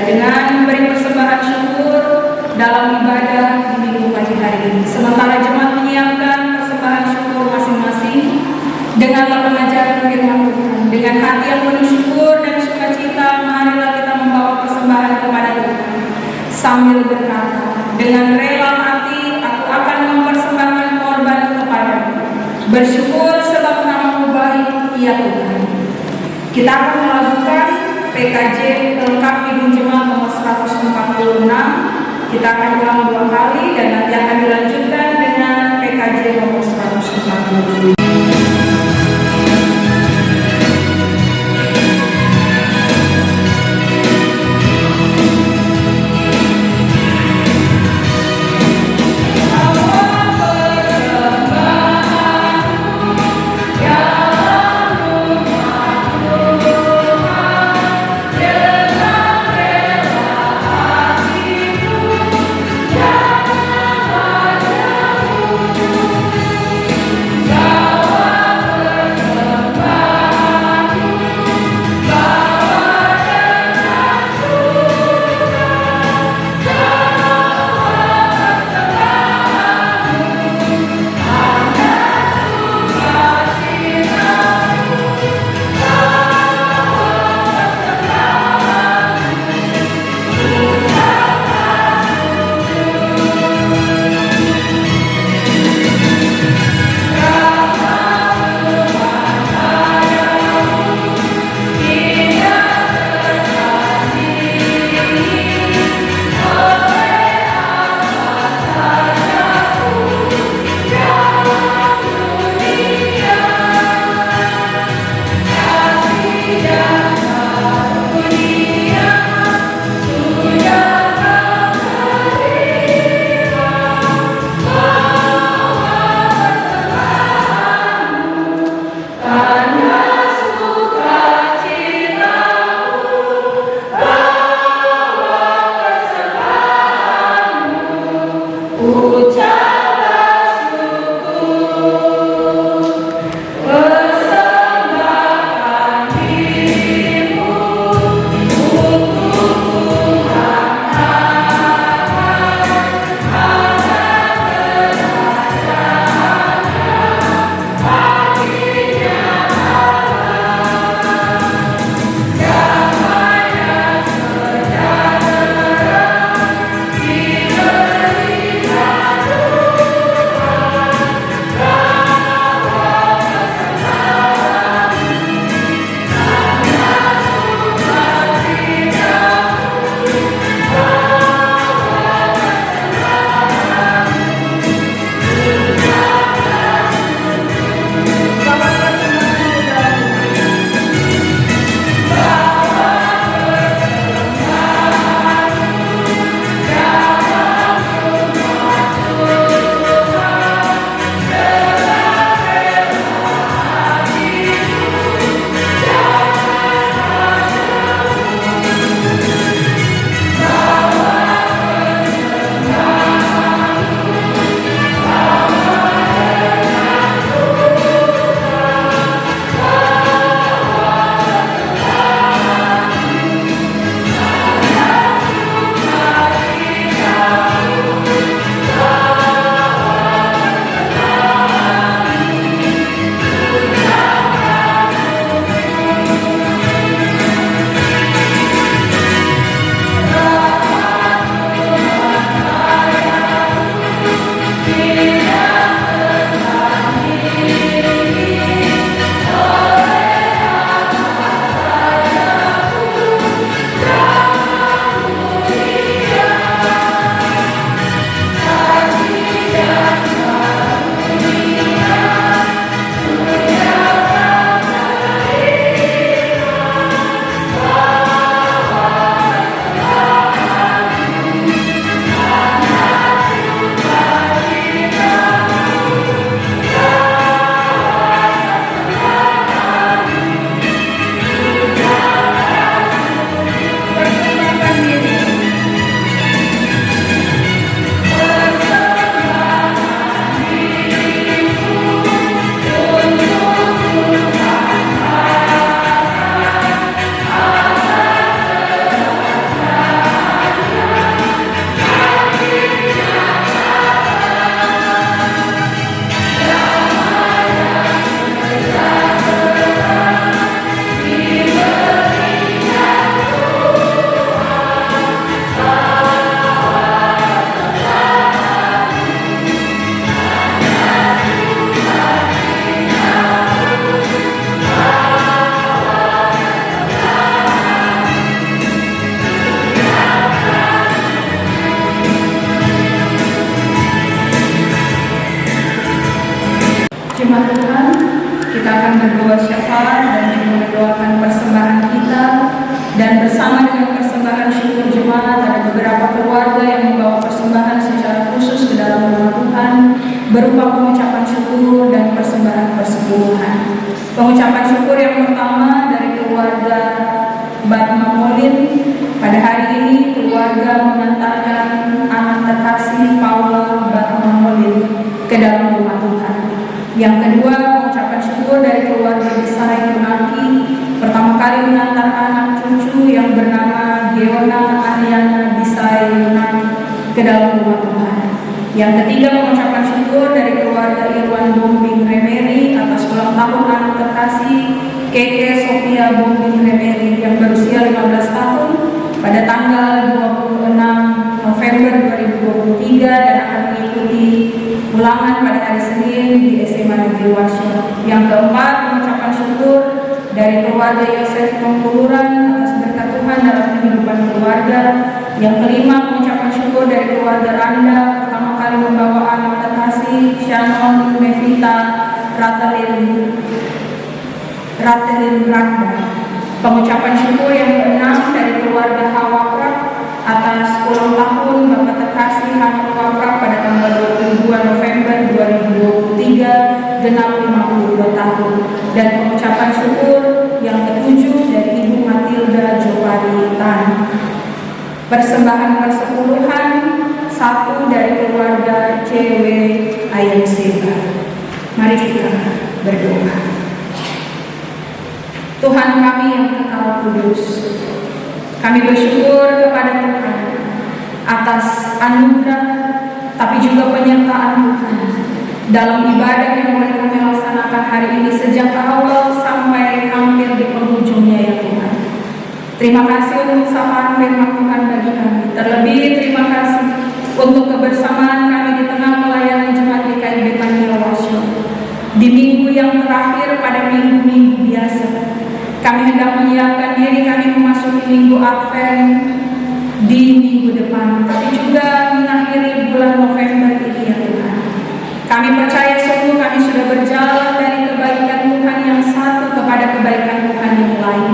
Speaker 3: Dengan memberi persembahan syukur dalam ibadah di minggu pagi hari ini. Sementara jemaat menyiapkan persembahan syukur masing-masing, dengarlah pengajaran firman Tuhan. Dengan hati yang penuh syukur dan sukacita, marilah kita membawa persembahan kepada Tuhan sambil berkata, dengan rela hati aku akan mempersembahkan korban kepadamu. Bersyukur sebab nama-Mu baik, ya Tuhan. Kita akan melakukan PKJ lengkap Hidung Jemaat nomor 146. Kita akan ulang 2 kali dan nanti akan dilanjutkan dengan PKJ nomor 147.
Speaker 4: Bye.
Speaker 3: kembali mengantar anak cucu yang bernama Giona Ariana Bisai ke dalam rumah Tuhan. Yang ketiga, mengucapkan syukur dari keluarga Irwan Bombing Remeri atas ulang tahun anak terkasih Keke Sofia Bombing Remeri yang berusia 15 tahun pada tanggal 26 November 2023 dan akan mengikuti ulangan pada hari Senin di SMA Negeri Wasyo. Yang keempat, mengucapkan syukur dari keluarga Yosef Mengkuluran atas berkat Tuhan dalam kehidupan keluarga. Yang kelima, mengucapkan syukur dari keluarga Randa pertama kali membawa anak terkasih Shannon Mevita Ratelin Randa. Pengucapan syukur yang keenam dari keluarga Hawaprak atas ulang tahun Bapak terkasih Hanung Waprak pada tanggal 22 November 2023 genap 52 tahun. Dan pengucapan syukur yang ketujuh dari Ibu Matilda Jopari Tan. Persembahan persepuluhan satu dari keluarga CW Ayam Seba. Mari kita berdoa. Tuhan kami yang kekal kudus, kami bersyukur kepada Tuhan atas anugerah tapi juga penyertaan Tuhan dalam ibadah yang boleh kami laksanakan hari ini sejak awal sampai hampir di penghujungnya ya Tuhan. Terima kasih untuk sapaan firman Tuhan bagi kami. Terlebih terima kasih untuk kebersamaan kami di tengah melayani jemaat GKI Betania Wasyo. Di minggu yang terakhir pada minggu-minggu biasa, kami hendak menyiapkan diri kami memasuki minggu Advent di minggu depan, tapi juga mengakhiri bulan November ini ya Tuhan. Kami percaya sungguh kami sudah berjalan dari kebaikan Tuhan yang satu kepada kebaikan Tuhan yang lain.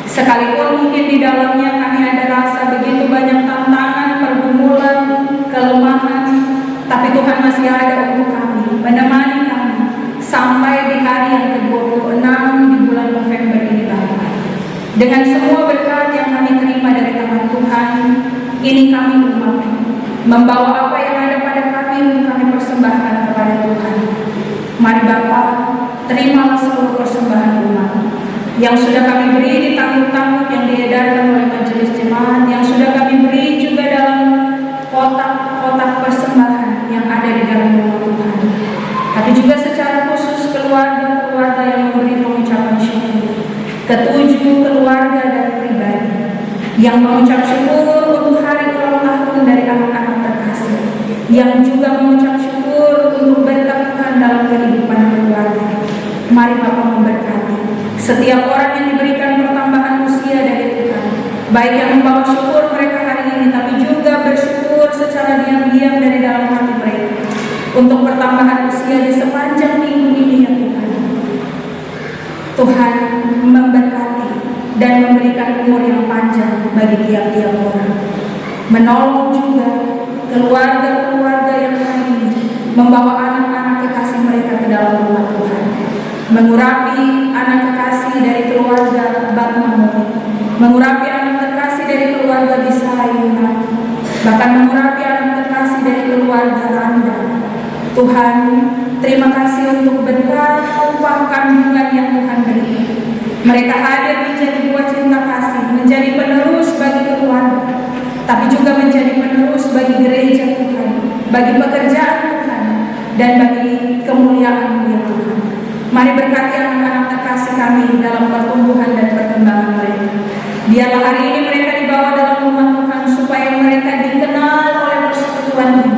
Speaker 3: Sekalipun mungkin di dalamnya kami ada rasa begitu banyak tantangan, pergumulan, kelemahan, tapi Tuhan masih ada untuk kami, menemani kami sampai di hari yang ke-26 di bulan November ini Bapak. Dengan semua berkat yang kami terima dari tangan Tuhan, ini kami umat membawa apa yang ada pada kami untuk kami persembahkan kepada Tuhan. Mari Bapak, terimalah seluruh persembahan umat yang sudah kami beri di tamu-tamu yang diedarkan oleh majelis jemaat, yang sudah kami beri juga dalam kotak-kotak persembahan yang ada di dalam rumah Tuhan. Tapi juga secara khusus keluarga-keluarga yang memberi pengucapan syukur. Ketujuh keluarga dan pribadi yang mengucap syukur untuk hari ulang tahun dari anak-anak terkasih, yang juga mengucap syukur untuk berkat Tuhan dalam kehidupan keluarga. Mari Bapak memberkati setiap orang yang diberikan pertambahan usia dari Tuhan, baik yang membawa syukur mereka hari ini, tapi juga bersyukur secara diam-diam dari dalam hati mereka untuk pertambahan usia di sepanjang minggu ini ya Tuhan. Tuhan memberkati dan memberikan umur yang panjang bagi tiap-tiap orang. Menolong juga keluarga-keluarga yang hari ini membawa anak-anak kekasih mereka ke dalam rumah Tuhan. Mengurapi anak kekasih dari keluarga Batmamoni, mengurapi anak terkasih dari keluarga Bisayuna, bahkan mengurapi anak terkasih dari keluarga Randa. Tuhan, terima kasih untuk berkat upah kandungan yang Tuhan beri. Mereka hadir menjadi buah cinta kasih, menjadi penerus bagi keluarga, tapi juga menjadi penerus bagi gereja Tuhan, bagi pekerjaan Tuhan, dan bagi kemuliaan ya Tuhan. Mari berkati anak-anak terkasih kami dalam pertumbuhan dan perkembangan mereka. Biarlah hari ini mereka dibawa dalam rumah Tuhan supaya mereka dikenal oleh persekutuan ini,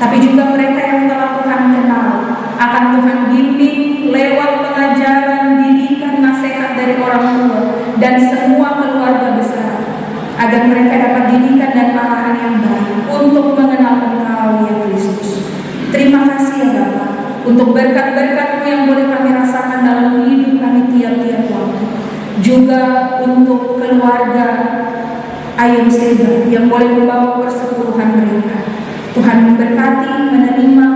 Speaker 3: tapi juga mereka yang telah Tuhan kenal akan Tuhan bimbing lewat pengajaran, didikan, nasihat dari orang tua dan semua keluarga besar, agar mereka dapat didikan dan arahan yang baik untuk mengenal Engkau ya Kristus. Terima kasih ya Bapa untuk berkat-berkat-Mu yang boleh kami rasakan dalam hidup kami tiap-tiap waktu. Juga untuk keluarga Ayam Seba yang boleh membawa persepuluhan mereka. Tuhan memberkati, menerima,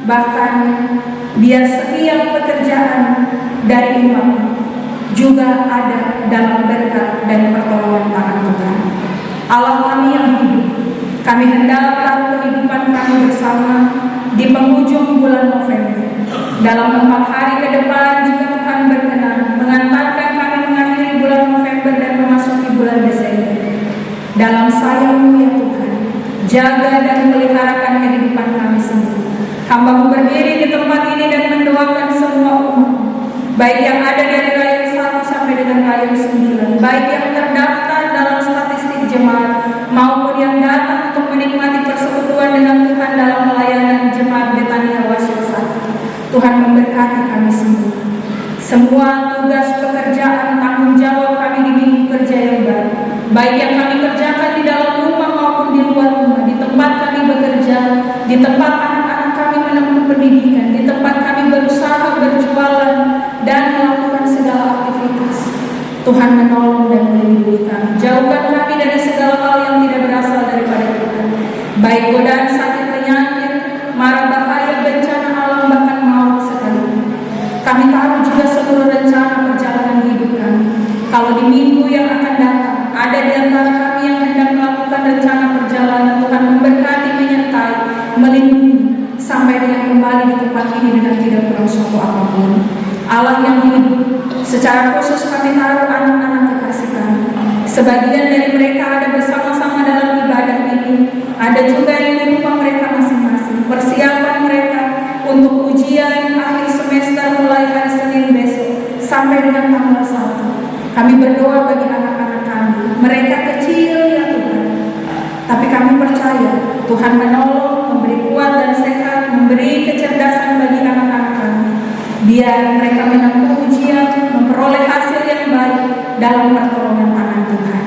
Speaker 3: bahkan biar setiap pekerjaan dari umat juga ada dalam berkat dan pertolongan tangan Tuhan. Allah kami yang hidup, kami hendak taruh kehidupan kami bersama di penghujung bulan November. Dalam 4 hari ke depan, jika Tuhan berkenan mengantarkan kami mengakhiri bulan November dalam sayang-Mu ya Tuhan. Jaga dan peliharakan kehidupan kami semua. Hamba-Mu berdiri di tempat ini dan mendoakan semua umat, baik yang ada dari rakyat 1 sampai dengan rakyat 9, baik yang terdaftar dalam statistik jemaat maupun yang datang untuk menikmati persekutuan dengan Tuhan dalam pelayanan jemaat Betania Wasyur 1. Tuhan memberkati kami semua. Semua tugas pekerjaan tanggung jawab kami di minggu kerja yang baru, baik yang kami kerjakan di dalam rumah maupun di luar rumah, di tempat kami bekerja, di tempat anak-anak kami menempuh pendidikan, di tempat kami berusaha berjualan dan melakukan segala aktivitas. Tuhan menolong dan melindungi kami. Jauhkan kami dari segala hal yang tidak berasal daripada Tuhan, baik godaan sakit penyakit, mara bahaya, bencana alam, bahkan maut sekalipun. Kami tahu juga seluruh rencana perjalanan hidup kami. Kalau di minggu yang akan datang ada di antara kami yang hendak melakukan rencana perjalanan, Tuhan memberkati, menyertai, melindungi sampai dengan kembali di tempat ini dengan tidak kurang suatu apapun. Allah yang hidup, secara khusus kami taruh anak-anak kekasih kami. Sebagian dari mereka ada bersama-sama dalam ibadah ini, ada juga yang di rumah mereka masing-masing. Persiapan mereka untuk ujian akhir semester mulai hari Senin besok sampai dengan tanggal 1. Kami berdoa bagi anak-anak kami. Mereka kecil ya Tuhan, tapi kami percaya Tuhan menolong, memberi kuat dan sehat, memberi kecerdasan bagi anak-anak kami, biar mereka menempuh ujian, memperoleh hasil yang baik dalam pertolongan tangan Tuhan.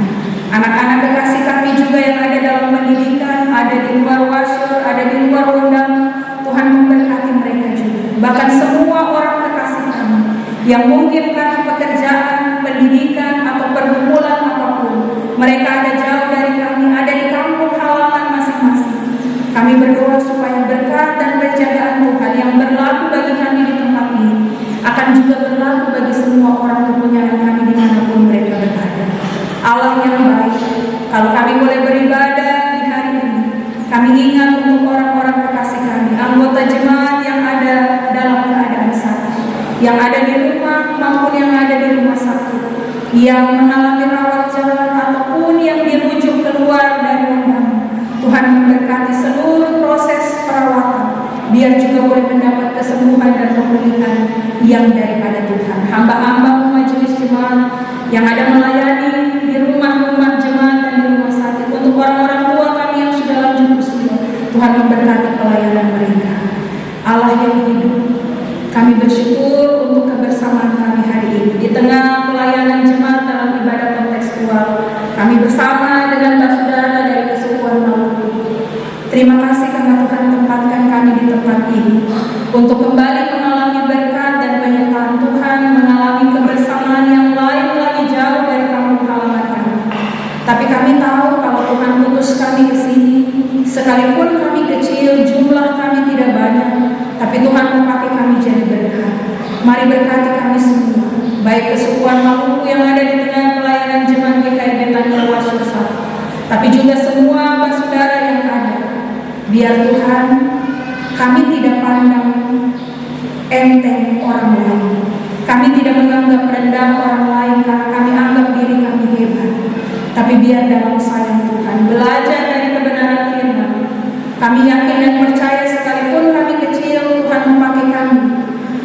Speaker 3: Anak-anak kekasih kami juga yang ada dalam pendidikan, ada di luar Wasyur, ada di luar undangan, Tuhan memberkati mereka juga. Bahkan semua orang kekasih kami yang mungkin karena pekerjaan, pendidikan, atau pergumulan apapun, mereka ada jauh dari kami, ada di kampung halaman masing-masing. Kami berdoa supaya berkat dan penjagaan Tuhan yang berlaku bagi kami di tempat ini akan juga berlaku bagi semua orang kepunyaan kami dimanapun mereka berada. Allah yang baik, kalau kami boleh beribadah di hari ini, kami ingat untuk orang-orang kekasih kami, anggota jemaat yang ada dalam keadaan sakit, yang ada di rumah maupun yang ada di rumah sakit, yang mengalami rawat jalan ataupun yang dirujuk keluar dari undangan. Tuhan memberkati seluruh proses perawatan, biar juga boleh mendapat kesembuhan dan pemulihan yang daripada Tuhan. Hamba-hamba majelis jemaat yang ada melayani di rumah-rumah jemaat dan di rumah sakit, untuk orang-orang tua kami yang sudah lanjut usia, Tuhan memberkati pelayanan mereka. Allah yang hidup, kami bersyukur untuk kebersamaan kami hari ini di tengah pelayanan jemaat dalam ibadah kontekstual. Kami bersama dengan saudara dari kesukuan Maluku. Terima kasih karena Tuhan tempatkan kami di tempat ini untuk kembali mengalami berkat dan penyertaan Tuhan, mengalami kebersamaan yang lain lagi jauh dari kampung halaman kami. Tapi kami tahu kalau Tuhan utus kami ke sini, sekalipun kami kecil, jumlah kami tidak banyak, tapi Tuhan memakai kami jadi berkat. Mari berkati kami semua, baik kesukuan Maluku yang ada di tengah pelayanan jemaat GKI Betania Wasyur 1, tapi juga semua saudara yang ada. Biar Tuhan, kami tidak pandang enteng orang lain, kami tidak menganggap rendah orang lain karena kami anggap diri kami hebat. Tapi biar dalam sayang Tuhan, belajar dari kebenaran firman, kami yakin dan percaya sekalipun kami kecil, Tuhan memakai kami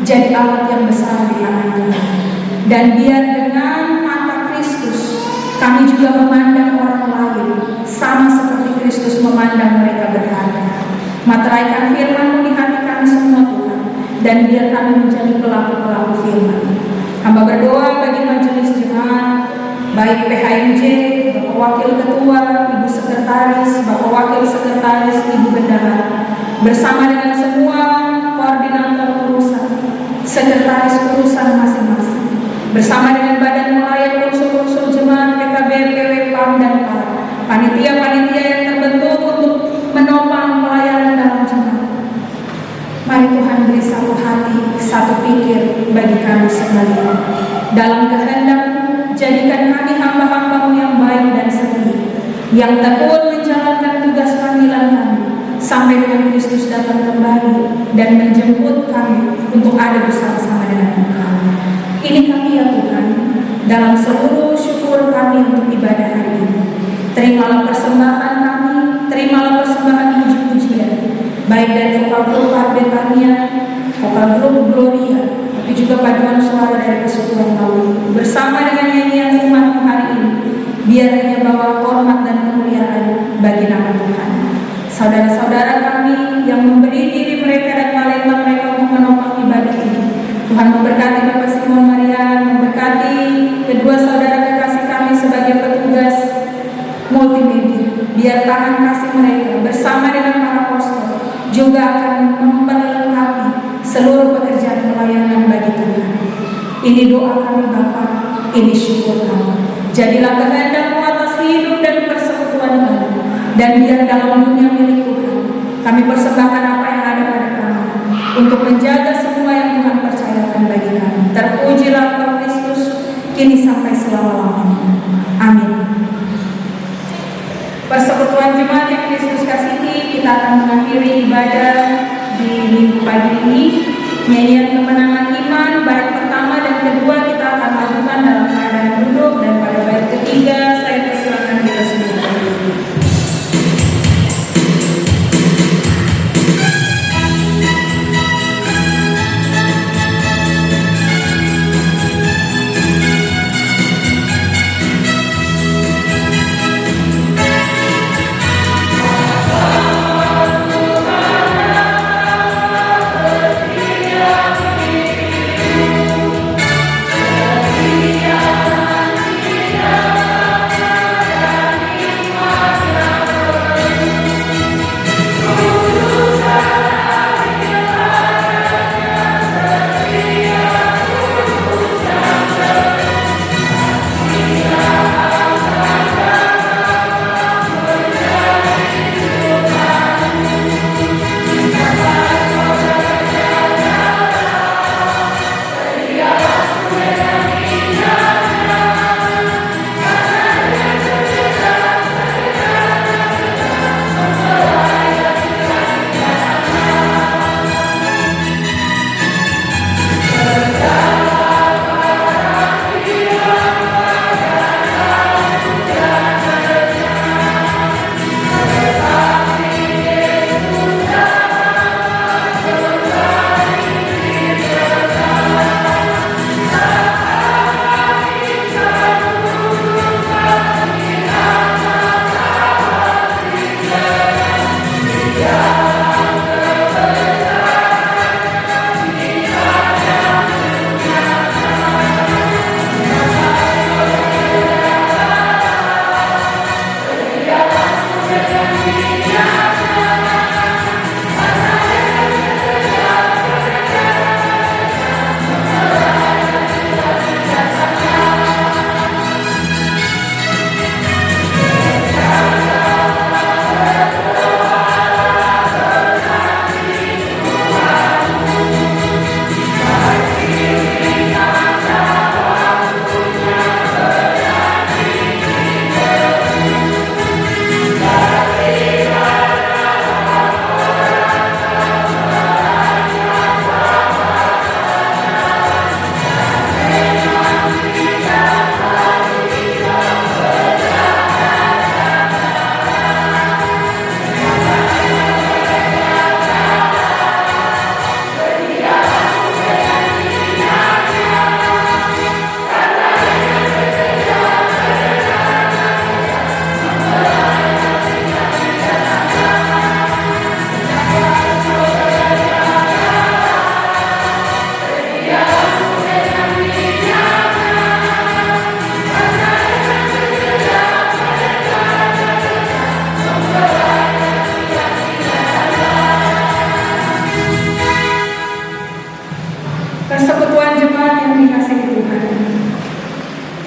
Speaker 3: jadi alat yang besar di tangan Tuhan. Dan biar dengan mata Kristus, kami juga memandang orang lain sama seperti Kristus memandang mereka berharga. Materaikan firman-Mu di hati kami semua Tuhan, dan biar kami menjadi pelaku-pelaku firman. Hamba berdoa bagi majelis jemaat, baik PHMJ, Bapak Wakil Ketua, Ibu Sekretaris, Bapak Wakil Sekretaris, Ibu Bendahara, bersama dengan semua koordinator urusan, sekretaris urusan masing-masing, bersama dengan badan pelayan unsur-unsur jemaat PKB, PW, PAM, dan PAR, panitia-panitia yang terbentuk untuk menopang pelayanan dalam jemaat. Mari Tuhan beri satu hati, satu pikir bagi kami sekalian. Dalam kehendak-Mu, jadikan kami hamba-hamba-Mu yang baik dan setia, yang tekun menjalankan tugas panggilan kami sampai dengan Kristus datang kembali dan menjemput kami untuk ada bersama-sama dengan Engkau. Ini kami ya Tuhan, dalam seluruh syukur kami untuk ibadah hari ini. Terimalah Vokal Grup Betania, Vokal Grup Gloria, tapi juga paduan suara dari Persekutuan Lawi. Bersama dengan nyanyian umat hari ini, biar hanya bawa hormat dan kemuliaan bagi nama Tuhan. Saudara-saudara kami yang memberi diri mereka dan talenta mereka untuk menopang ibadah ini, Tuhan memberkati Bapak Simon Maria, memberkati kedua saudara kekasih kami sebagai petugas multimedia. Biar tangan kasih mereka bersama dengan para pastor juga akan memperlengkapi seluruh pekerjaan pelayanan bagi Tuhan. Ini doa kami Bapa, ini syukur kami. Jadilah kehendak-Mu atas hidup dan persekutuan kami, dan biar dalam dunia milik Tuhan kami persembahkan apa yang ada pada kami untuk menjaga semua yang Tuhan percayakan bagi kami. Terpujilah Engkau Kristus, kini sampai selama-lamanya. Amin. Persekutuan Jemaat yang Kristus kasihi, kita akan mengakhiri ibadah di minggu pagi ini. Nyanyian kemenangan iman bait pertama dan kedua kita akan lakukan dalam keadaan duduk, dan pada bait ketiga saya persilakan kita semua.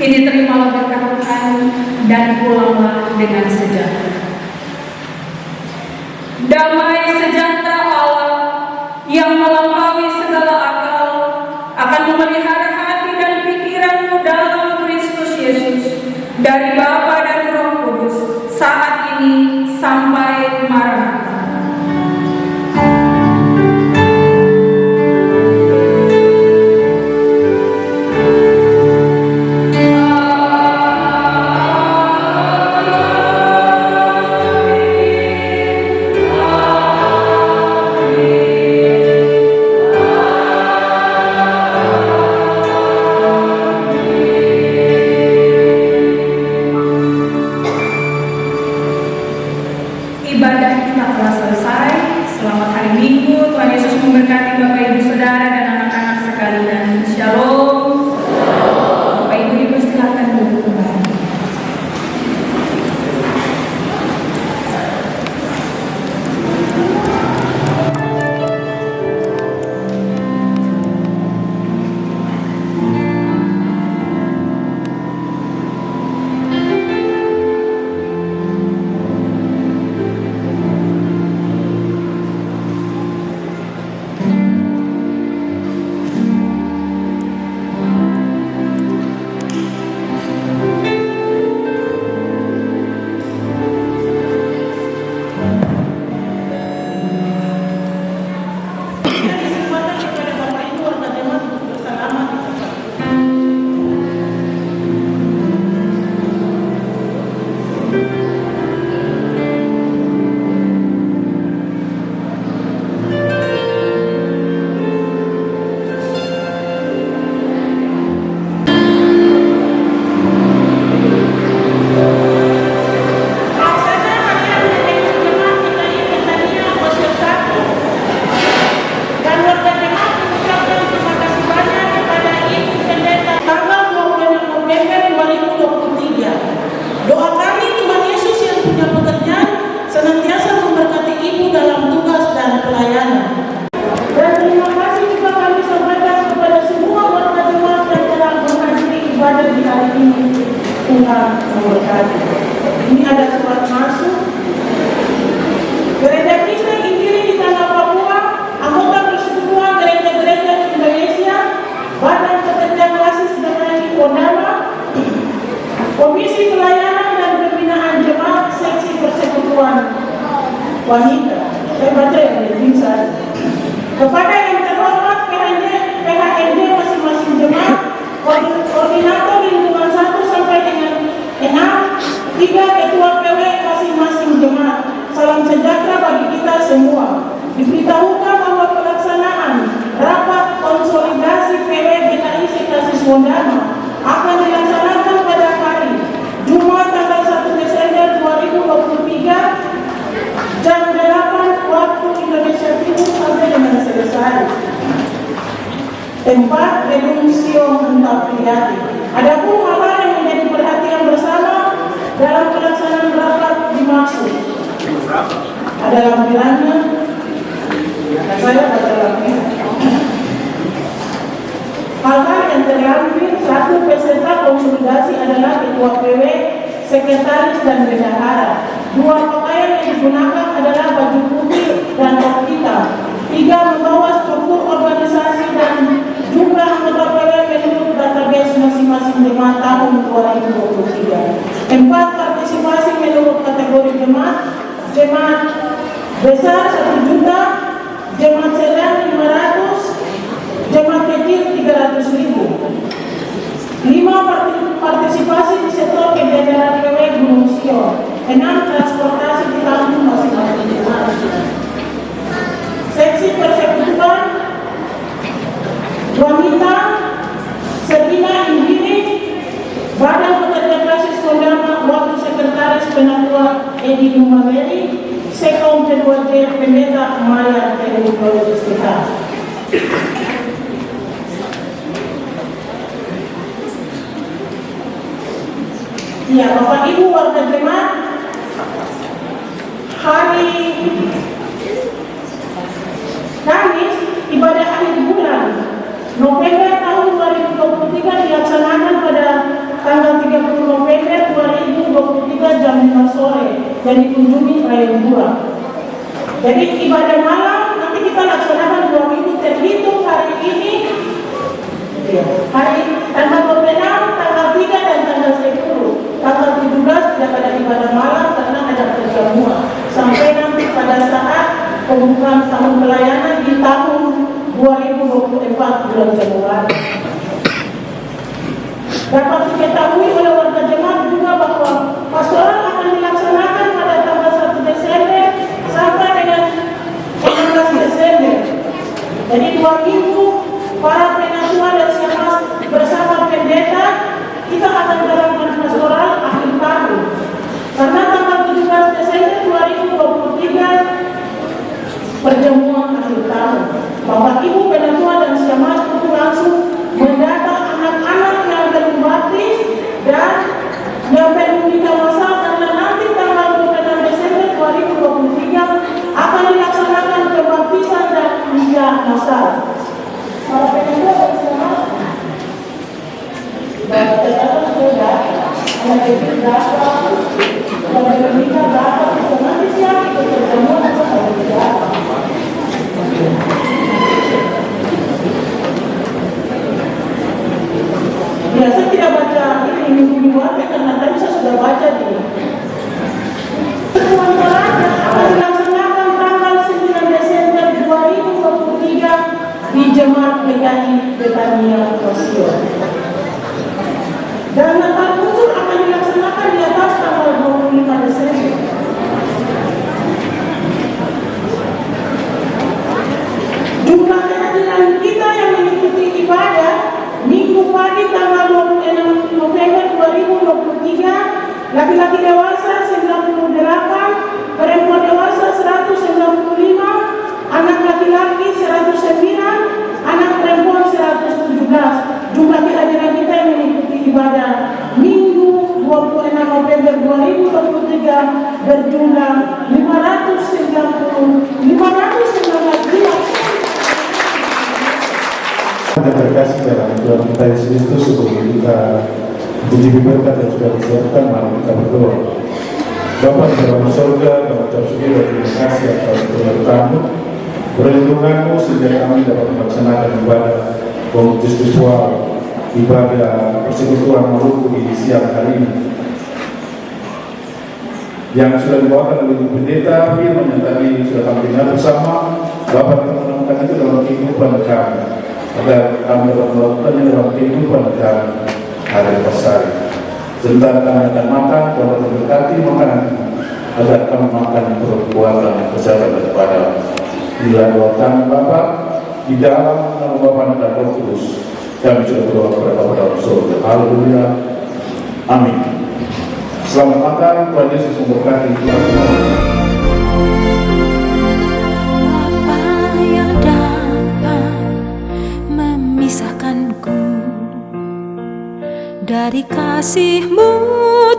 Speaker 4: Kini terimalah berkat Tuhan dan pulanglah dengan sejahtera. Damai sejahtera Allah yang melampaui segala akal akan memelihara hati dan pikiranmu dalam Kristus Yesus, dari Bapa dan Roh Kudus, saat ini sampai Maranatha.
Speaker 3: Amin.
Speaker 1: memberkati. Ini ada surat masuk. Gereja Kristen Injili di Tanah Papua, anggota persekutuan gereja-gereja di Indonesia, Badan Pekerjaan Basis Dki Kodama, Komisi Pelayanan dan Pembinaan Jemaat Seksi Persekutuan Wanita. Saya baca yang penting saya. Kepada yang terhormat PHND masing-masing jemaat, koordinator lingkungan 1 sampai dengan 6, 3 ketua PW masing-masing jemaat. Salam sejahtera bagi kita semua. Diberitahukan bahwa pelaksanaan rapat konsolidasi PW DKI Sektasis Kodama akan dilaksanakan pada hari Jumat tanggal 1 Desember 2023 jam 8 waktu Indonesia Timur sampai dengan selesai. Tempat gedung Sion Antapriati. Adapun hal yang menjadi perhatian bersama dalam pelaksanaan rapat dimaksud ada lampirannya. Saya baca lampiran. Hal-hal yang terlampir, 1, peserta konsolidasi adalah ketua PW, sekretaris dan bendahara. 2, pakaian yang digunakan adalah baju putih dan rok hitam. 3, membawa struktur organisasi dan jumlah anggota PW menurut database masing-masing jemaat tahun 2023. 4, partisipasi menurut kategori jemaat. Jemaat besar 1 juta, jemaat sedang 500, jemaat kecil 300.000. 5, partisipasi di sektor kegiatan PW Gunung Sion. 6, transportasi di kampung masing-masing jemaat. Seksi persekutuan wanita Serina Injili, Badan Pekerja Basis Kodama, Wakil Sekretaris Penatua Edi Numameri, Sekom Kedua J Pendeta Maya TNI Polri Sekitar. Ya, Bapak Ibu warga jemaat, hari Kamis ibadah akhir bulan November tahun 2023 dilaksanakan pada tanggal 30 November 2023 jam 5 sore dan dikunjungi oleh 2. Jadi ibadah malam nanti kita laksanakan 2 minggu terhitung hari ini, hari tanggal 26, tanggal 3 dan tanggal 10. Tanggal 17 tidak ada ibadah malam karena ada perjamuan sampai nanti pada saat pembukaan tahun pelayanan di tahun 2024 bulan Januari. Dapat diketahui oleh warga jemaat juga bahwa pastoral akan dilaksanakan pada tanggal 1 Desember sampai dengan 16 Desember. Jadi 2 minggu para penatua dan siapa bersama pendeta kita akan jalankan pastoral akhir tahun. Karena tanggal 17 Desember 2023 perjamuan akhir tahun. Bapak Ibu penatua dan siapa itu langsung mendata anak-anak yang belum baptis dan yang belum nikah masal karena nanti tanggal 26 Desember 2023 akan dilaksanakan pembaptisan dan nikah masal. Para penatua dan siapa bapak tetap sudah anak kecil berapa, kalau belum nikah berapa, nanti siapa itu pertemuan atau tidak? Ya, saya tidak baca ini minggu-minggu karena tadi saya sudah baca di pertemuan pelayanan akan dilaksanakan tanggal 9 Desember 2023 di Jemaat PKI Betania Sion. Dan Natal Khusus akan dilaksanakan di atas tanggal 25 Desember. Jumlah kehadiran kita yang mengikuti ibadah Minggu pagi tanggal 26 November 2023, laki-laki dewasa 98, perempuan dewasa 195, anak laki-laki 109, anak perempuan 117. Jumlah kehadiran kita yang mengikuti ibadah Minggu 26 November 2023 berjumlah 519 jiwa.
Speaker 5: Terima kasih dalam Tuhan kita Yesus Kristus sebelum kita Mencuci berkat yang sudah disiapkan, mari kita berdoa. Bapa di dalam surga, kami ucap syukur dan terima kasih atas berkat-Mu, perlindungan-Mu sehingga kami dapat melaksanakan ibadah bautisme visual, ibadah persekutuan Maluku di siang hari ini. Yang sudah dibawakan oleh Ibu Pendeta firman yang tadi sudah kami dengar bersama, Bapak kita menemukan itu dalam kehidupan kami, agar kami dapat melakukannya dalam kehidupan kami hari per hari. Sebentar kami akan makan, Bapak memberkati makanan agar kami makan perbuatan kesehatan daripada bila doa kami Bapak di dalam nama Bapa dan Roh Kudus. Kami sudah berdoa kepada Bapa dalam surga. Haleluya. Amin. Selamat makan, Tuhan Yesus memberkati kita semua.
Speaker 6: Apa yang dapat memisahkanku dari kasih-Mu,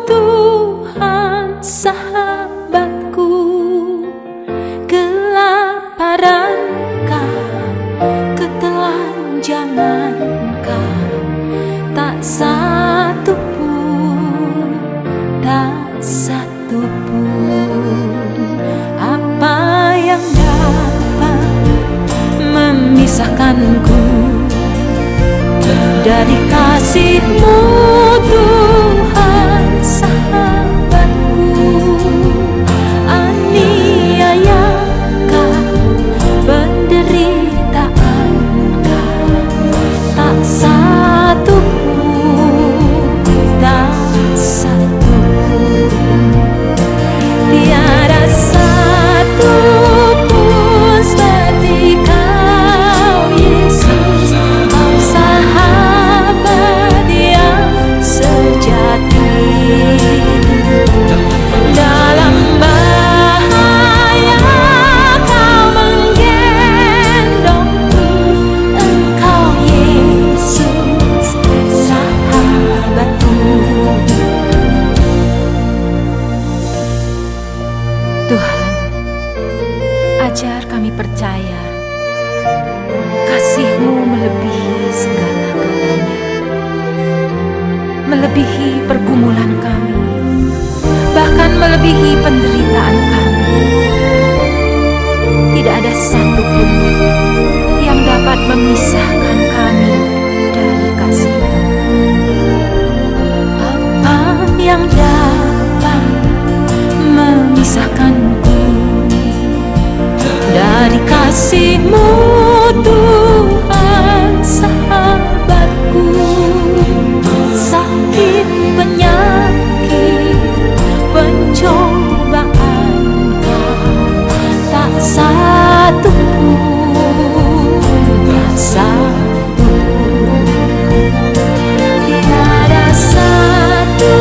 Speaker 6: Tuhan sahabatku? Kelaparankah, ketelanjangankah, tak satu pun, tak satu pun. Apa yang dapat memisahkanku dari kasih-Mu, Tuhan sahabatku? Aniayakah, penderitaanKah, tak satu pun, tak satu pun. Tiada satu pun seperti Kau, Yesus, Kau sahabat yang sejati. Dalam bahaya Kau menggendongku, Engkau Yesus sahabatku. Tuhan, ajar kami percaya kasih-Mu melebihi segala-galanya, melebihi pergumulan kami, bahkan melebihi penderitaan kami. Tidak ada satupun yang dapat memisahkan kami dari kasih-Mu. Apa yang dapat memisahkanku dari kasih-Mu, Tuhan sahabatku? Sakit, penyakit, pencobaankah, tak satu pun, tak satu pun. Tiada satu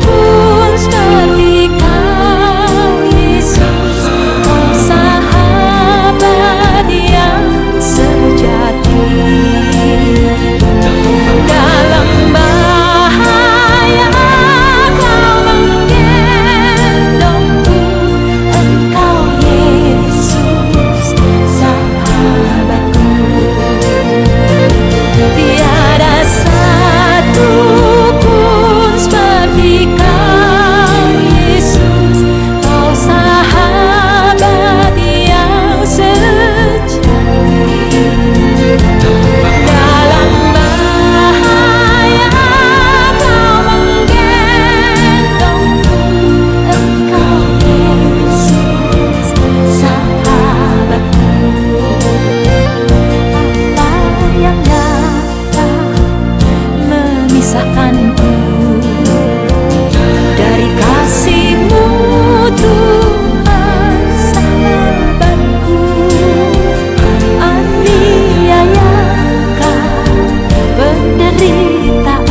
Speaker 6: pun seperti Kau, Yesus, Kau sahabat yang sejati. Dalam bahaya Kau menggendongku, Engkau Yesus sahabatku. Tiada satu pun seperti Kau, Yesus, Kau sahabat yang sejati. Dalam bahaya Kau menggendongku, Engkau Yesus sahabatku. Apa yang dapat memisahkanku dari kasih-Mu, Tuhan sahabatku? Aniayakah, penderitaan